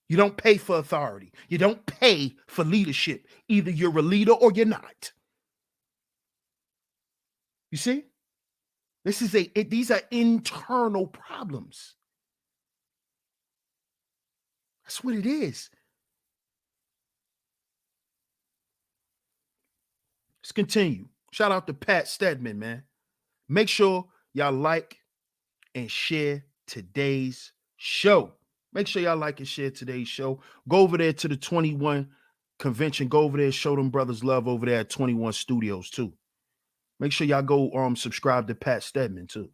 You don't pay for authority. You don't pay for leadership. Either you're a leader or you're not. You see? These are internal problems. That's what it is. Let's continue. Shout out to Pat Stedman, man. Make sure y'all like and share today's show. Make sure y'all like and share today's show. Go over there to the 21 convention. Go over there, show them brothers love over there at 21 Studios too. Make sure y'all go subscribe to Pat Stedman too.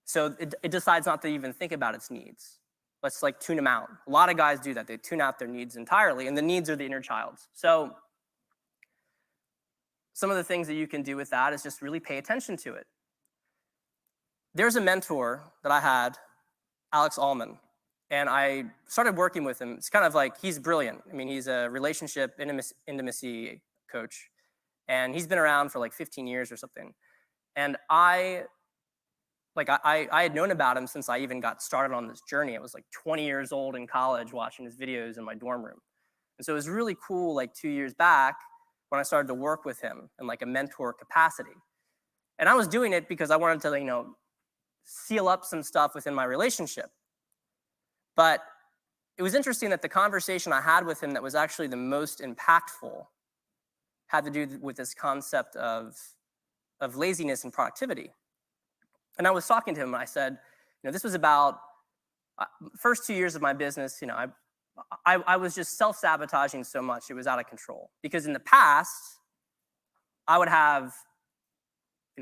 So it decides not to even think about its needs. Let's like tune them out. A lot of guys do that. They tune out their needs entirely, and the needs are the inner child's. So some of the things that you can do with that is just really pay attention to it. There's a mentor that I had, Alex Allman, and I started working with him. It's kind of like, he's brilliant. I mean, he's a relationship intimacy coach, and he's been around for like 15 years or something. And I had known about him since I even got started on this journey. I was like 20 years old in college watching his videos in my dorm room. And so it was really cool, like 2 years back, when I started to work with him in like a mentor capacity. And I was doing it because I wanted to, seal up some stuff within my relationship. But it was interesting that the conversation I had with him that was actually the most impactful had to do with this concept of laziness and productivity. And I was talking to him, and I said, this was about first 2 years of my business. I was just self-sabotaging so much, it was out of control. Because in the past, I would have,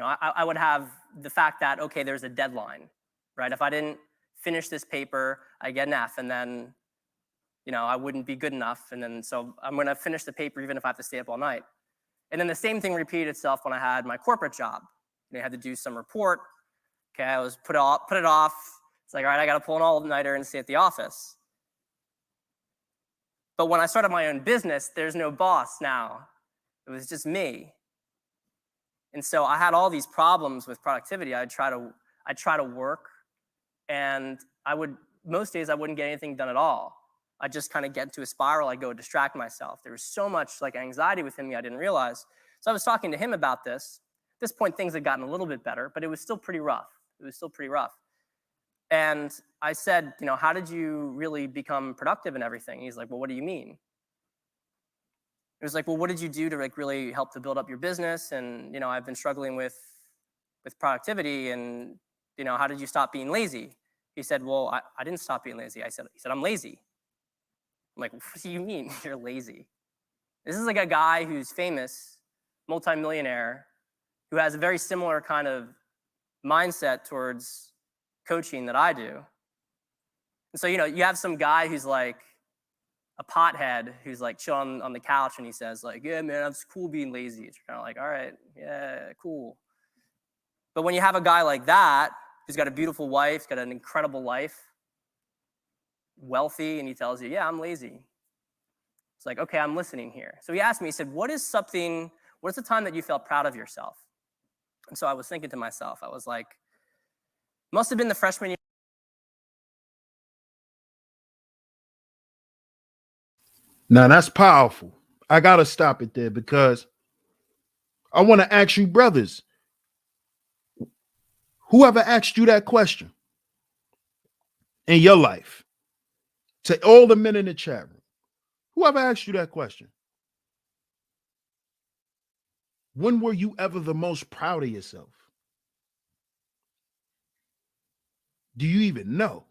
I would have the fact that, okay, there's a deadline, right? If I didn't finish this paper, I get an F, and then, I wouldn't be good enough. And then, so I'm going to finish the paper even if I have to stay up all night. And then the same thing repeated itself when I had my corporate job. I had to do some report. Okay, I was put it off. It's like, all right, I got to pull an all-nighter and stay at the office. But when I started my own business, there's no boss now. It was just me. And so I had all these problems with productivity. I'd try to work, and most days I wouldn't get anything done at all. I'd just kind of get into a spiral. I'd go distract myself. There was so much like anxiety within me I didn't realize. So I was talking to him about this. At this point, things had gotten a little bit better, but it was still pretty rough. And I said, how did you really become productive and everything? He's like, well, what do you mean? It was like, well, what did you do to like really help to build up your business? And, I've been struggling with productivity, and, how did you stop being lazy? He said, well, I didn't stop being lazy. He said, I'm lazy. I'm like, what do you mean you're lazy? This is like a guy who's famous, multimillionaire, who has a very similar kind of mindset towards coaching that I do. And so, you have some guy who's like a pothead who's like chilling on the couch, and he says like, yeah, man, it's cool being lazy. It's kind of like, all right, yeah, cool. But when you have a guy like that, who's got a beautiful wife, got an incredible life, wealthy, and he tells you, yeah, I'm lazy. It's like, okay, I'm listening here. So he asked me, he said, what's the time that you felt proud of yourself? And so I was thinking to myself, I was like, must have been the freshman year. Now that's powerful. I got to stop it there because I want to ask you, brothers, whoever asked you that question in your life, to all the men in the chat room, whoever asked you that question, when were you ever the most proud of yourself? Do you even know?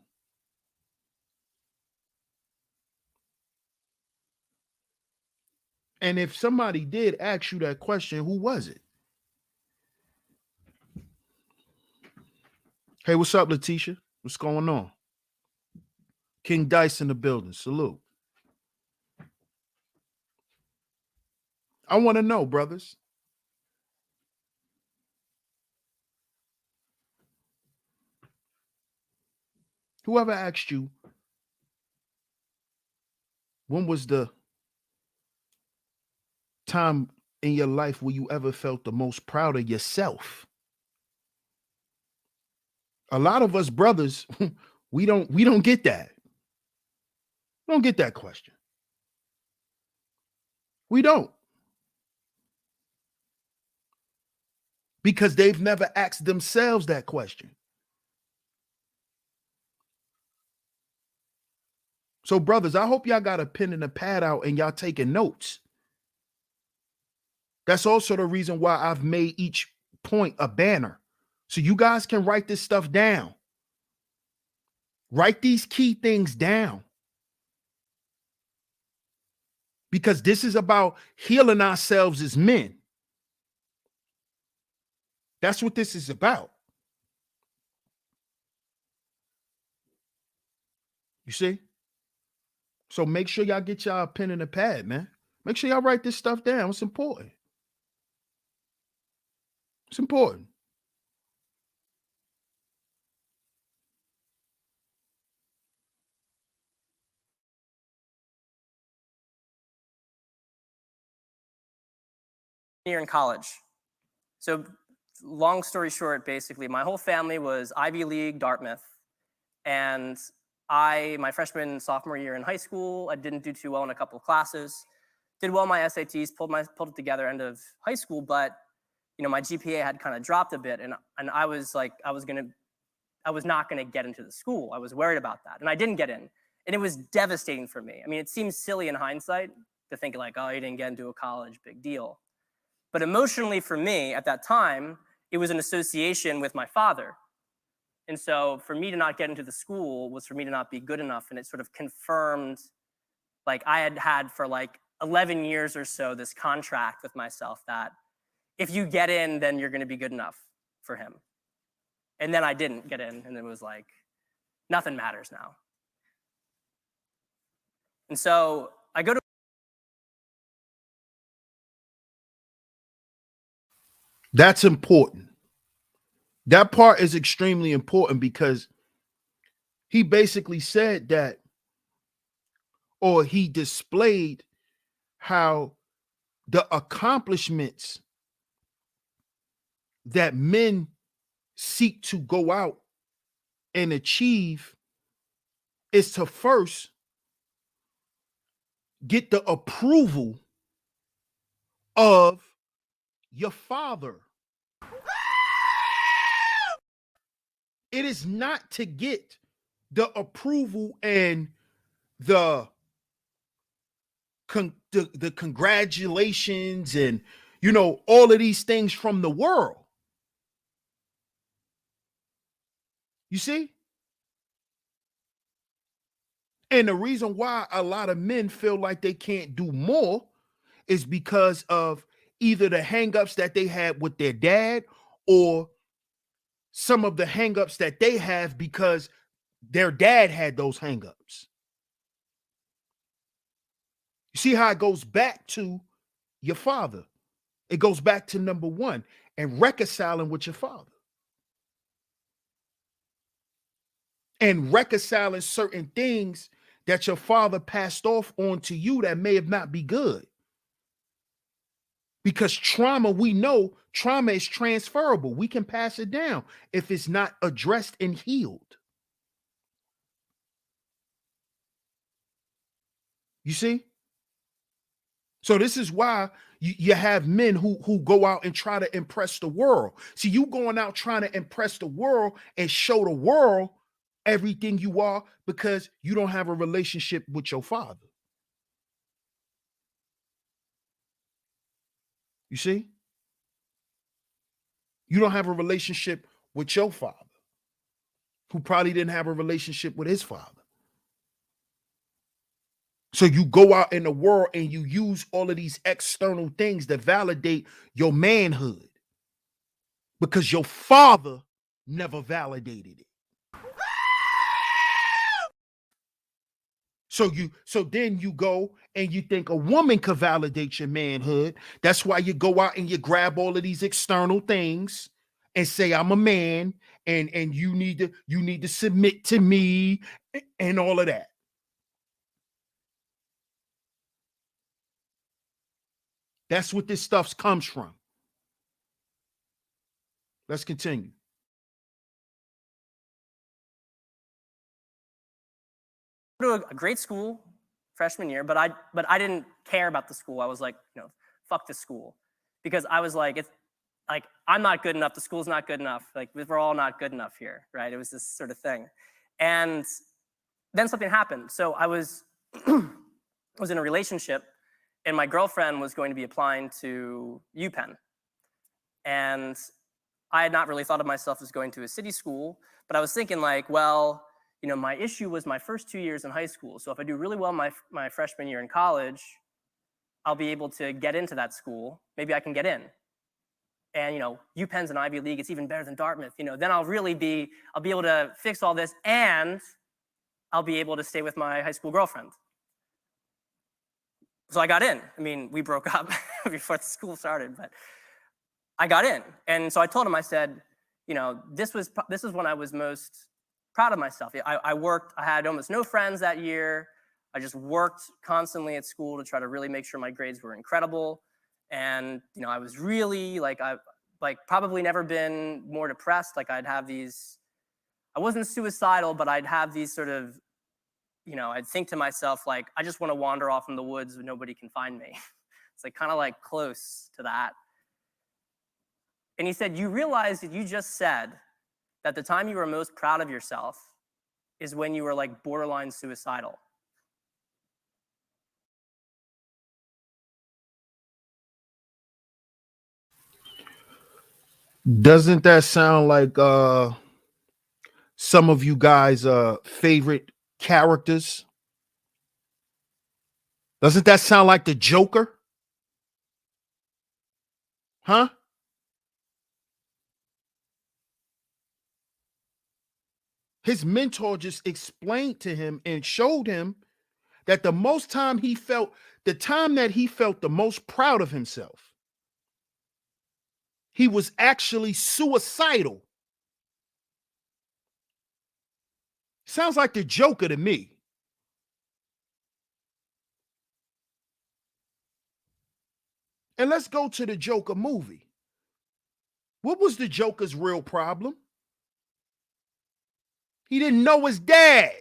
And if somebody did ask you that question, who was it? Hey, what's up, Letitia? What's going on? King Dice in the building. Salute. I want to know, brothers. Whoever asked you, when was the time in your life where you ever felt the most proud of yourself? A lot of us brothers, we don't get that. We don't get that question. We don't. Because they've never asked themselves that question. So, brothers, I hope y'all got a pen and a pad out and y'all taking notes. That's also the reason why I've made each point a banner. So you guys can write this stuff down. Write these key things down. Because this is about healing ourselves as men. That's what this is about. You see? So make sure y'all get y'all a pen and a pad, man. Make sure y'all write this stuff down. It's important. It's important. Year in college. So long story short, basically, my whole family was Ivy League, Dartmouth. And my freshman, sophomore year in high school, I didn't do too well in a couple of classes. Did well in my SATs, pulled it together end of high school, but my GPA had kind of dropped a bit, and I was like, I was not gonna get into the school. I was worried about that, and I didn't get in, and it was devastating for me. I mean, it seems silly in hindsight to think like, oh, you didn't get into a college, big deal. But emotionally for me at that time, it was an association with my father. And so for me to not get into the school was for me to not be good enough. And it sort of confirmed, like I had for like 11 years or so, this contract with myself that if you get in, then you're going to be good enough for him. And then I didn't get in. And it was like, nothing matters now. And so I go to. That's important. That part is extremely important because he basically said that, or he displayed how the accomplishments that men seek to go out and achieve is to first get the approval of your father. It is not to get the approval and the congratulations and all of these things from the world. You see? And the reason why a lot of men feel like they can't do more is because of either the hangups that they had with their dad or some of the hangups that they have because their dad had those hangups. You see how it goes back to your father. It goes back to number one, and reconciling with your father. And reconciling certain things that your father passed off on to you that may have not be good. Because trauma, we know trauma is transferable. We can pass it down if it's not addressed and healed. You see? So this is why you have men who go out and try to impress the world. See, you going out trying to impress the world and show the world everything you are because you don't have a relationship with your father. You see? You don't have a relationship with your father, who probably didn't have a relationship with his father. So you go out in the world and you use all of these external things that validate your manhood because your father never validated it. So then you go and you think a woman could validate your manhood. That's why you go out and you grab all of these external things and say, I'm a man, and you need to submit to me and all of that. That's what this stuff comes from. Let's continue. To a great school freshman year, but I didn't care about the school. I was like, fuck this school, because I was like, it's like, I'm not good enough. The school's not good enough. Like, we're all not good enough here, right? It was this sort of thing. And then something happened. So I was in a relationship, and my girlfriend was going to be applying to UPenn. And I had not really thought of myself as going to a city school, but I was thinking like, well, my issue was my first 2 years in high school. So if I do really well my freshman year in college, I'll be able to get into that school. Maybe I can get in. And UPenn's an Ivy League. It's even better than Dartmouth. Then I'll be able to fix all this, and I'll be able to stay with my high school girlfriend. So I got in. I mean, we broke up before the school started, but I got in. And so I told him, I said, this is when I was most proud of myself. I worked. I had almost no friends that year. I just worked constantly at school to try to really make sure my grades were incredible. And I was really like, I probably never been more depressed. Like, I'd have these, I wasn't suicidal, but I'd have these sort of, I'd think to myself, like, I just want to wander off in the woods where nobody can find me. It's like kind of like close to that. And he said, you realize that you just said that the time you were most proud of yourself is when you were like borderline suicidal. Doesn't that sound like some of you guys' favorite characters? Doesn't that sound like the Joker? Huh? His mentor just explained to him and showed him that the time that he felt the most proud of himself, he was actually suicidal. Sounds like the Joker to me. And let's go to the Joker movie. What was the Joker's real problem? He didn't know his dad.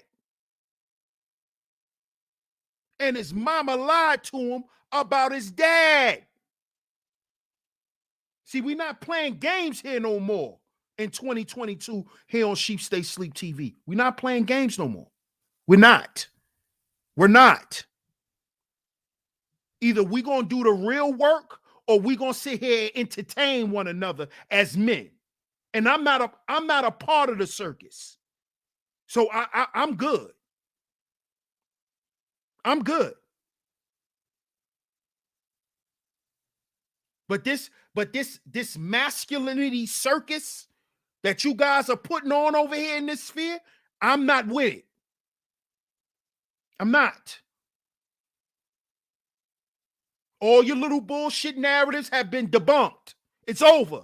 And his mama lied to him about his dad. See, we're not playing games here no more in 2022 here on Sheep Stay Sleep TV. We're not playing games no more. We're not. Either we're going to do the real work, or we're going to sit here and entertain one another as men. And I'm not a part of the circus. So I'm good. I'm good. But this masculinity circus that you guys are putting on over here in this sphere, I'm not with it. I'm not. All your little bullshit narratives have been debunked. It's over.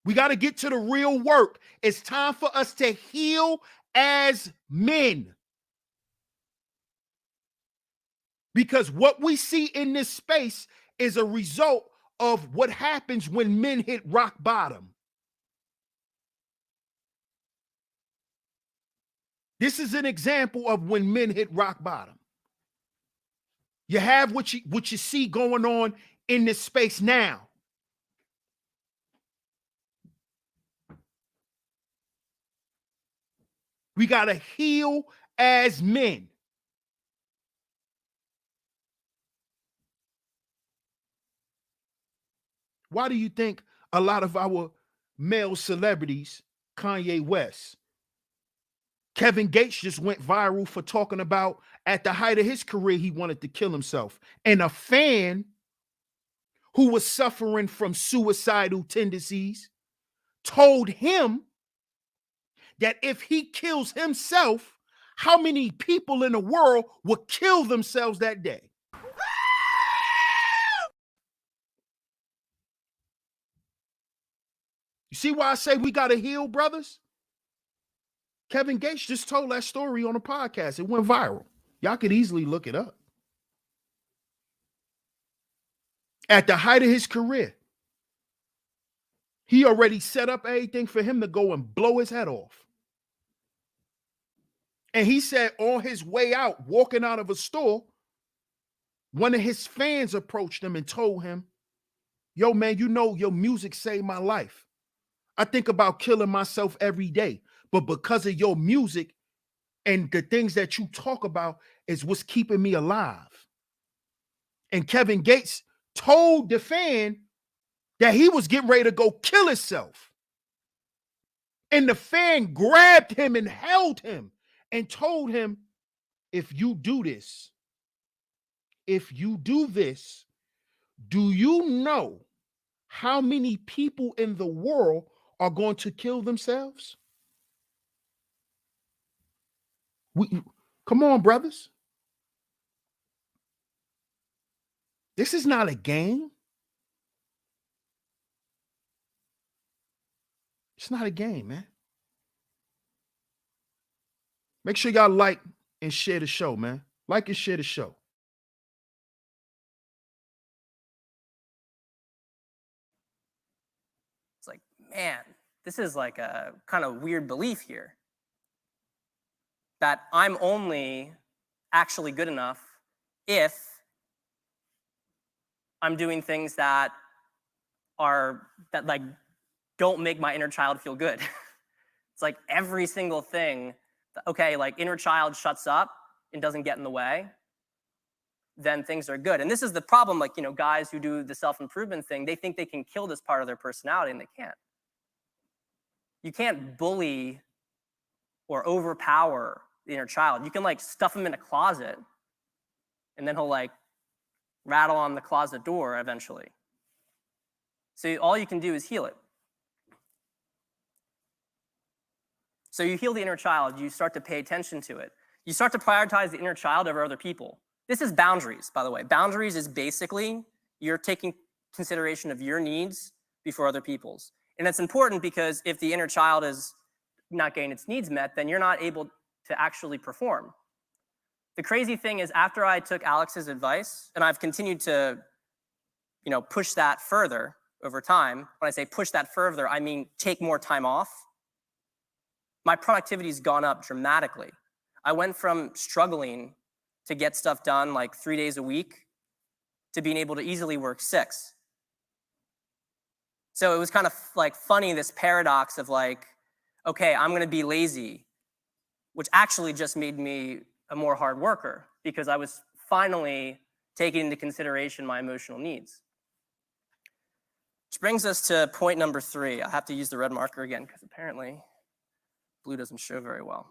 We got to get to the real work. It's time for us to heal as men. Because what we see in this space is a result of what happens when men hit rock bottom. This is an example of when men hit rock bottom. You have what you see going on in this space now. We got to heal as men. Why do you think a lot of our male celebrities, Kanye West, Kevin Gates just went viral for talking about at the height of his career, he wanted to kill himself. And a fan who was suffering from suicidal tendencies told him that if he kills himself, how many people in the world would kill themselves that day? You see why I say we got to heal, brothers? Kevin Gates just told that story on a podcast. It went viral. Y'all could easily look it up. At the height of his career, he already set up everything for him to go and blow his head off. And he said on his way out, walking out of a store, one of his fans approached him and told him, yo, man, you know your music saved my life. I think about killing myself every day, but because of your music and the things that you talk about is what's keeping me alive. And Kevin Gates told the fan that he was getting ready to go kill himself. And the fan grabbed him and held him and told him, if you do this, do you know how many people in the world are going to kill themselves? Come on, brothers. This is not a game. It's not a game, man. Make sure y'all like and share the show, man. Like and share the show. It's like, man, this is like a kind of weird belief here. That I'm only actually good enough if I'm doing things that like don't make my inner child feel good. It's like every single thing, okay, like inner child shuts up and doesn't get in the way, then things are good. And this is the problem, like, you know, guys who do the self-improvement thing, they think they can kill this part of their personality and they can't. You can't bully or overpower the inner child. You can like stuff him in a closet and then he'll like rattle on the closet door eventually. So all you can do is heal it. So you heal the inner child, you start to pay attention to it. You start to prioritize the inner child over other people. This is boundaries, by the way. Boundaries is basically you're taking consideration of your needs before other people's. And it's important because if the inner child is not getting its needs met, then you're not able to actually perform. The crazy thing is after I took Alex's advice, and I've continued to, you know, push that further over time. When I say push that further, I mean take more time off. My productivity's gone up dramatically. I went from struggling to get stuff done like 3 days a week to being able to easily work 6. So it was kind of like funny, this paradox of like, okay, I'm gonna be lazy, which actually just made me a more hard worker because I was finally taking into consideration my emotional needs. Which brings us to point number 3. I'll have to use the red marker again because apparently blue doesn't show very well.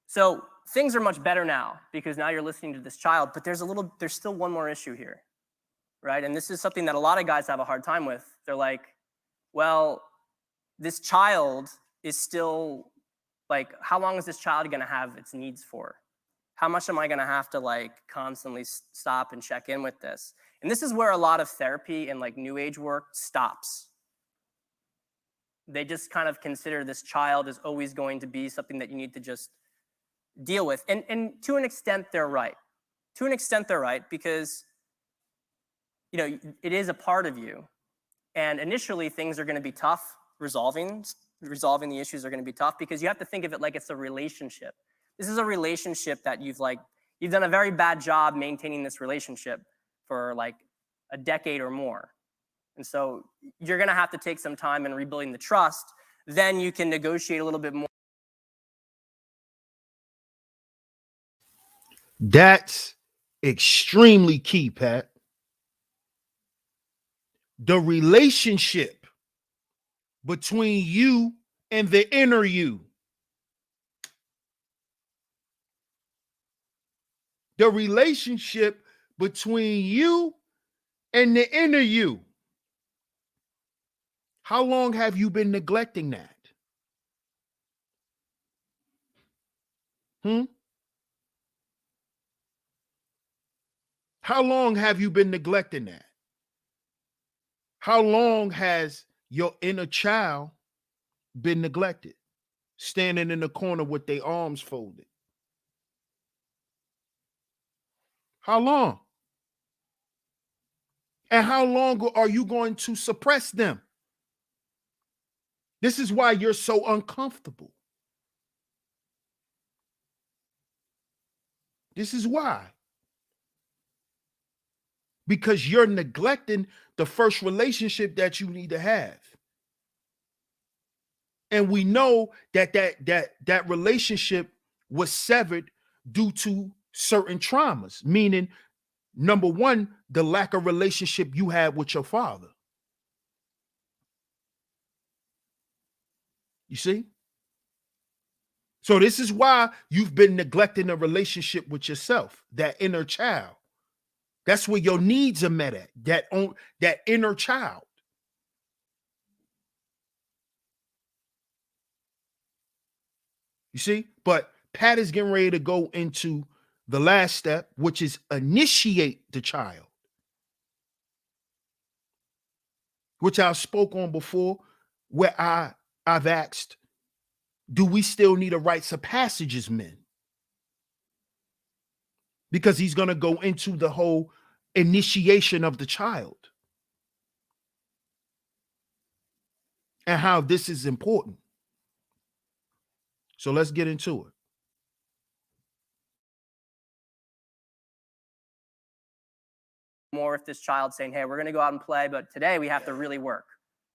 So things are much better now because now you're listening to this child, but there's still one more issue here, right? And this is something that a lot of guys have a hard time with. They're like, well, this child is still like, how long is this child gonna have its needs for? How much am I gonna have to like constantly stop and check in with this? And this is where a lot of therapy and like new age work stops. They just kind of consider this child as always going to be something that you need to just deal with. And to an extent, they're right. To an extent, they're right because, you know, it is a part of you. And initially, things are going to be tough. Resolving the issues are going to be tough because you have to think of it like it's a relationship. This is a relationship that you've done a very bad job maintaining this relationship for like a decade or more. And so you're going to have to take some time in rebuilding the trust. Then you can negotiate a little bit more. That's extremely key, Pat. The relationship between you and the inner you. The relationship between you and the inner you. How long have you been neglecting that? How long have you been neglecting that? How long has your inner child been neglected, standing in the corner with their arms folded? How long? And how long are you going to suppress them? This is why you're so uncomfortable. This is why. Because you're neglecting the first relationship that you need to have. And we know that relationship was severed due to certain traumas, meaning number one, the lack of relationship you had with your father. You see? So this is why you've been neglecting a relationship with yourself, that inner child. That's where your needs are met at, that inner child. You see? But Pat is getting ready to go into the last step, which is initiate the child, which I spoke on before, where I've asked, do we still need a rites of passage as men? Because he's going to go into the whole initiation of the child and how this is important. So let's get into it. More if this child's saying, hey, we're going to go out and play, but today we have to really work.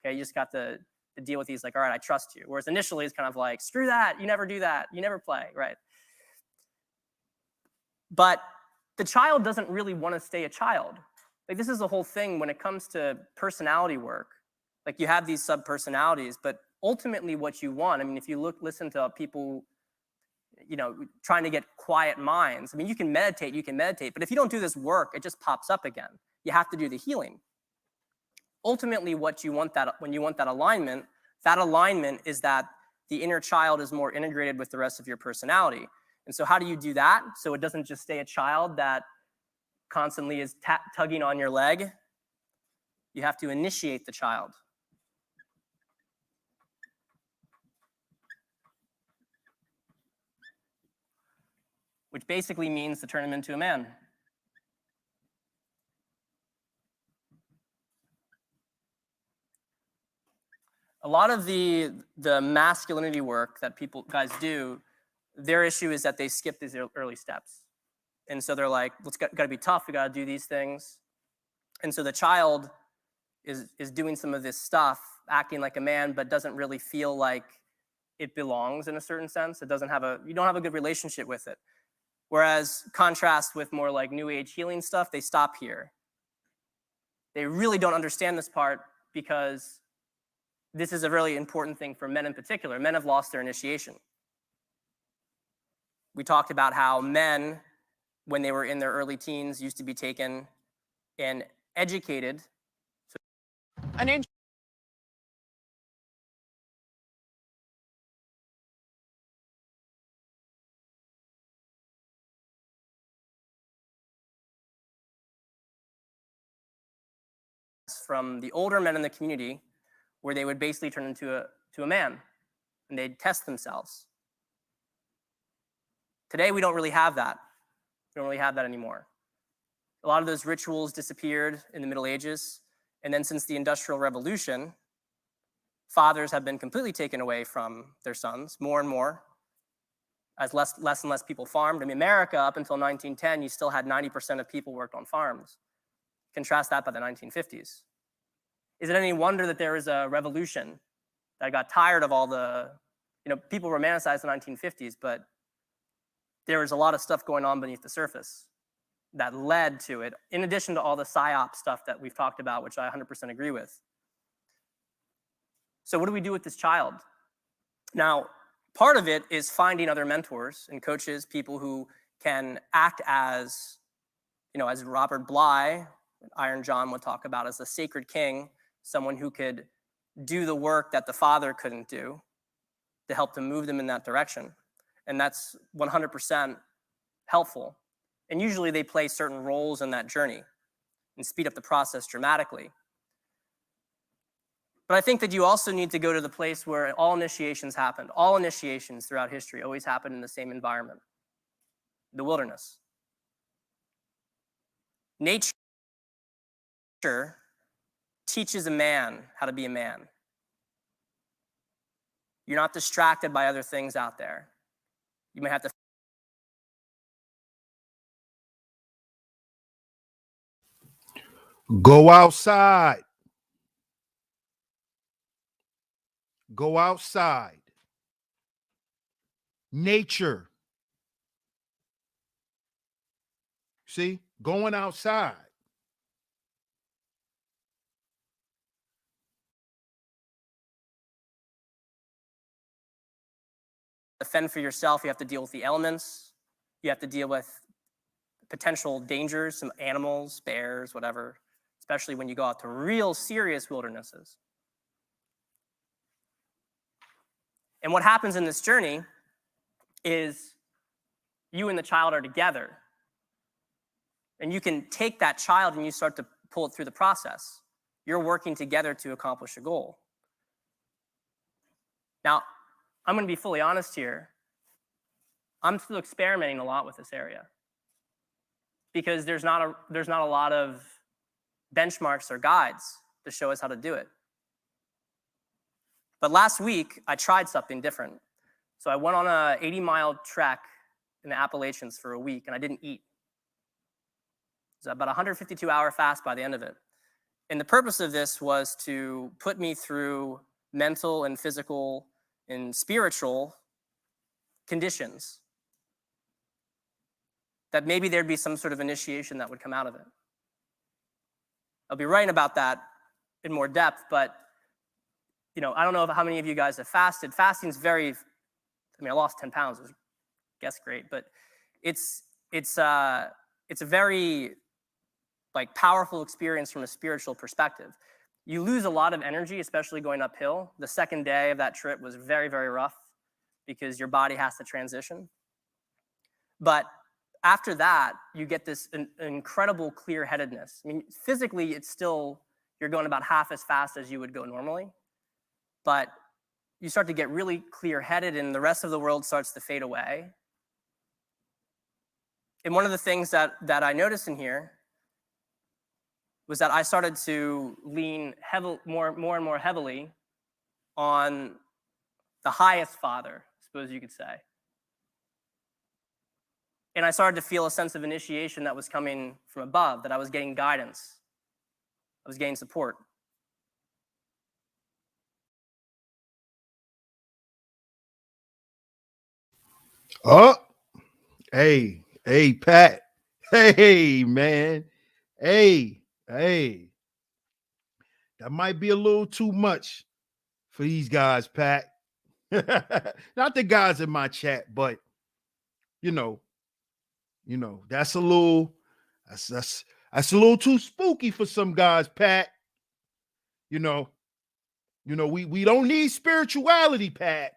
Okay, you just got to deal with these like, all right, I trust you. Whereas initially it's kind of like, screw that, you never do that, you never play, right? But the child doesn't really want to stay a child. Like this is the whole thing when it comes to personality work. Like you have these sub-personalities, but ultimately what you want, I mean, if you listen to people, you know, trying to get quiet minds, I mean, you can meditate, but if you don't do this work, it just pops up again. You have to do the healing. Ultimately, what you want when you want that alignment is that the inner child is more integrated with the rest of your personality. And so how do you do that? So it doesn't just stay a child that constantly is tugging on your leg. You have to initiate the child. Which basically means to turn him into a man. A lot of the masculinity work that guys do, their issue is that they skip these early steps. And so they're like, well, it's got to be tough, we got to do these things. And so the child is doing some of this stuff, acting like a man, but doesn't really feel like it belongs in a certain sense. You don't have a good relationship with it. Whereas contrast with more like new age healing stuff, they stop here. They really don't understand this part because this is a really important thing for men in particular. Men have lost their initiation. We talked about how men, when they were in their early teens, used to be taken and educated. From the older men in the community, where they would basically turn into a man, and they'd test themselves. Today, we don't really have that. We don't really have that anymore. A lot of those rituals disappeared in the Middle Ages, and then since the Industrial Revolution, fathers have been completely taken away from their sons, more and more, as less and less people farmed. I mean, America, up until 1910, you still had 90% of people worked on farms. Contrast that by the 1950s. Is it any wonder that there was a revolution that got tired of all the, people romanticized the 1950s, but there was a lot of stuff going on beneath the surface that led to it, in addition to all the psyop stuff that we've talked about, which I 100% agree with. So what do we do with this child? Now, part of it is finding other mentors and coaches, people who can act as Robert Bly, Iron John would talk about, as a sacred king, someone who could do the work that the father couldn't do to help to move them in that direction. and that's 100% helpful. And usually they play certain roles in that journey and speed up the process dramatically. But I think that you also need to go to the place where all initiations happened. All initiations throughout history always happen in the same environment, the wilderness. Nature teaches a man how to be a man. You're not distracted by other things out there. You may have to Go outside. Go outside. Nature. See, going outside. fend for yourself. You have to deal with the elements. You have to deal with potential dangers, some animals, bears, whatever, especially when you go out to real serious wildernesses. And what happens in this journey is you and the child are together. And you can take that child and you start to pull it through the process. You're working together to accomplish a goal. Now, I'm going to be fully honest here. I'm still experimenting a lot with this area because there's not a lot of benchmarks or guides to show us how to do it. But last week, I tried something different. So I went on a 80-mile trek in the Appalachians for a week, and I didn't eat. It was about a 152-hour fast by the end of it. And the purpose of this was to put me through mental and physical and spiritual conditions, that maybe there'd be some sort of initiation that would come out of it. I'll be writing about that in more depth, but I don't know how many of you guys have fasted. Fasting's I lost 10 pounds, I guess great, but it's a very powerful experience from a spiritual perspective. You lose a lot of energy, especially going uphill. The second day of that trip was very, very rough because your body has to transition. But after that, you get this incredible clear-headedness. I mean, physically, you're going about half as fast as you would go normally. But you start to get really clear-headed and the rest of the world starts to fade away. And one of the things that I noticed in here was that I started to lean more and more heavily on the highest Father, I suppose you could say. And I started to feel a sense of initiation that was coming from above, that I was getting guidance. I was getting support. Oh, hey, Pat. Hey, man. Hey. That might be a little too much for these guys, Pat. Not the guys in my chat, but that's a little that's a little too spooky for some guys, Pat. We don't need spirituality, Pat.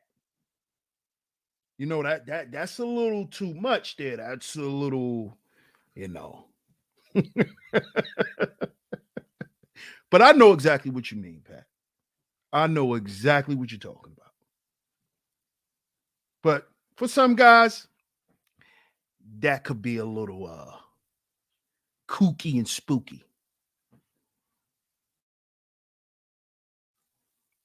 That's a little too much there. That's a little, But I know exactly what you mean, Pat. I know exactly what you're talking about. But for some guys, that could be a little kooky and spooky.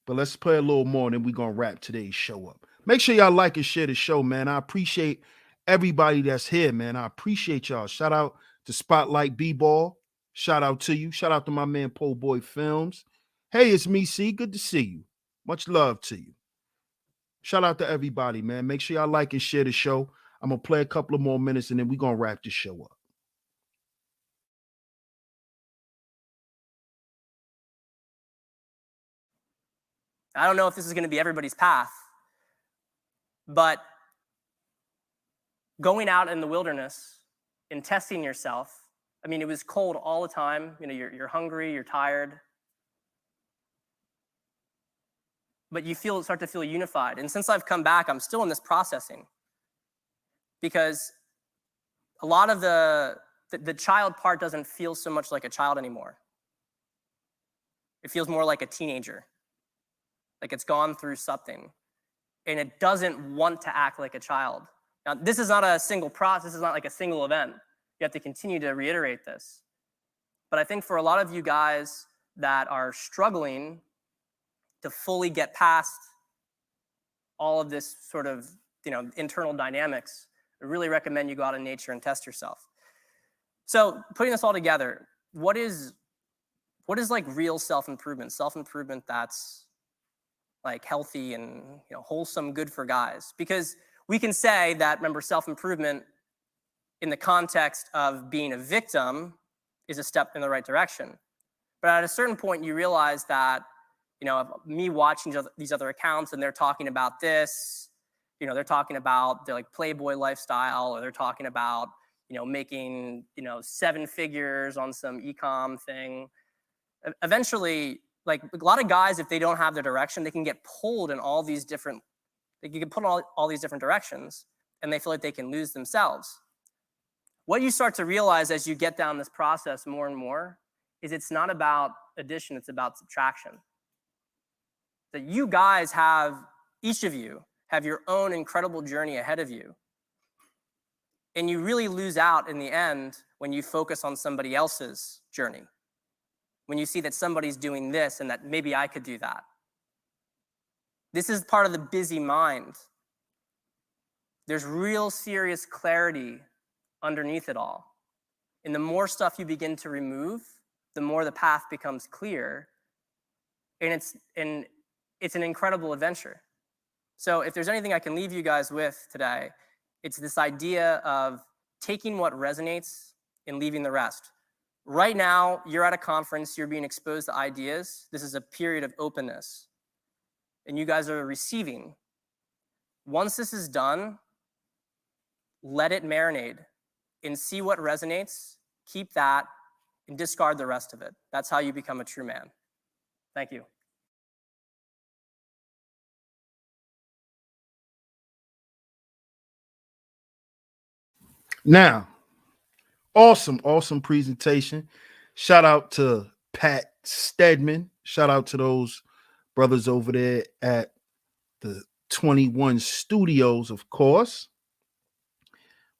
But let's play a little more, and then we're going to wrap today's show up. Make sure y'all like and share the show, man. I appreciate everybody that's here, man. I appreciate y'all. Shout out to Spotlight B-Ball. Shout out to you. Shout out to my man, Po Boy Films. Hey, it's me, C. Good to see you. Much love to you. Shout out to everybody, man. Make sure y'all like and share the show. I'm going to play a couple of more minutes, and then we're going to wrap this show up. I don't know if this is going to be everybody's path, but going out in the wilderness and testing yourself, it was cold all the time. You're hungry, you're tired, but you start to feel unified. And since I've come back, I'm still in this processing. because a lot of the child part doesn't feel so much like a child anymore. It feels more like a teenager, like it's gone through something, and it doesn't want to act like a child. Now, this is not a single process. This is not like a single event. You have to continue to reiterate this. But I think for a lot of you guys that are struggling to fully get past all of this sort of, internal dynamics, I really recommend you go out in nature and test yourself. So putting this all together, what is like real self-improvement? Self-improvement that's like healthy and wholesome, good for guys. Because we can say that, remember, self-improvement in the context of being a victim is a step in the right direction. But at a certain point, you realize that, me watching these other accounts and they're talking about this, they're talking about the like Playboy lifestyle, or they're talking about, making, 7 figures on some e-com thing. Eventually, like a lot of guys, if they don't have the direction, they can get pulled in all these different, they can get pulled in all these different directions, and they feel like they can lose themselves. What you start to realize as you get down this process more and more is it's not about addition, it's about subtraction. That you guys have, each of you, have your own incredible journey ahead of you. And you really lose out in the end when you focus on somebody else's journey. When you see that somebody's doing this and that maybe I could do that. This is part of the busy mind. There's real serious clarity underneath it all. And the more stuff you begin to remove, the more the path becomes clear. And it's an incredible adventure. So if there's anything I can leave you guys with today, it's this idea of taking what resonates and leaving the rest. Right now, you're at a conference, you're being exposed to ideas. This is a period of openness. And you guys are receiving. Once this is done, let it marinate and see what resonates, keep that, and discard the rest of it. That's how you become a true man. Thank you. Now, awesome presentation. Shout out to Pat Stedman. Shout out to those brothers over there at the 21 Studios, of course.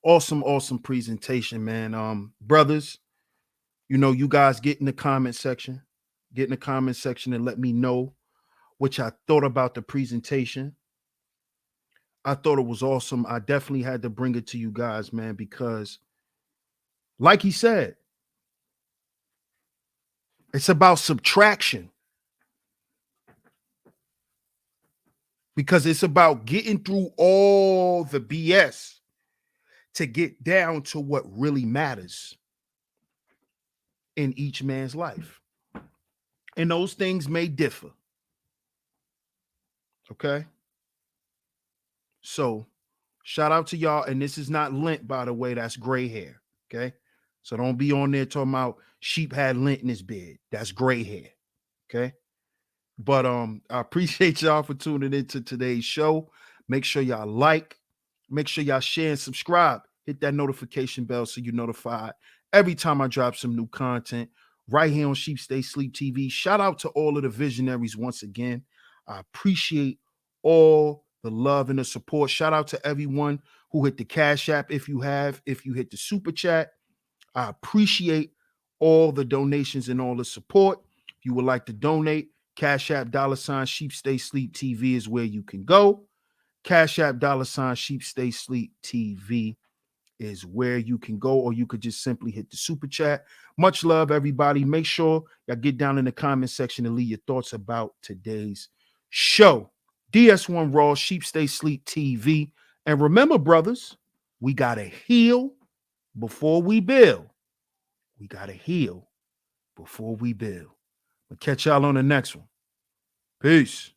Awesome presentation, man. Brothers, you guys get in the comment section. Get in the comment section and let me know what y'all thought about the presentation. I thought it was awesome. I definitely had to bring it to you guys, man, because like he said, it's about subtraction. Because it's about getting through all the BS to get down to what really matters in each man's life. And those things may differ. Okay? So, shout out to y'all. And this is not lint, by the way. That's gray hair. Okay? So don't be on there talking about Sheep had lint in his beard. That's gray hair. Okay? But I appreciate y'all for tuning into today's show. Make sure y'all like, make sure y'all share and subscribe. Hit that notification bell so you're notified every time I drop some new content right here on Sheep Stay Sleep TV. Shout out to all of the visionaries once again. I appreciate all the love and the support. Shout out to everyone who hit the Cash App if you hit the Super Chat. I appreciate all the donations and all the support. If you would like to donate, Cash App $ Sheep Stay Sleep TV is where you can go. Cash App $ Sheep Stay Sleep TV is where you can go, or you could just simply hit the super chat. Much love, everybody. Make sure y'all get down in the comment section and leave your thoughts about today's show. DS1 Raw, Sheep Stay Sleep TV. And remember, brothers, we got to heal before we build. We got to heal before we build. We'll catch y'all on the next one. Peace.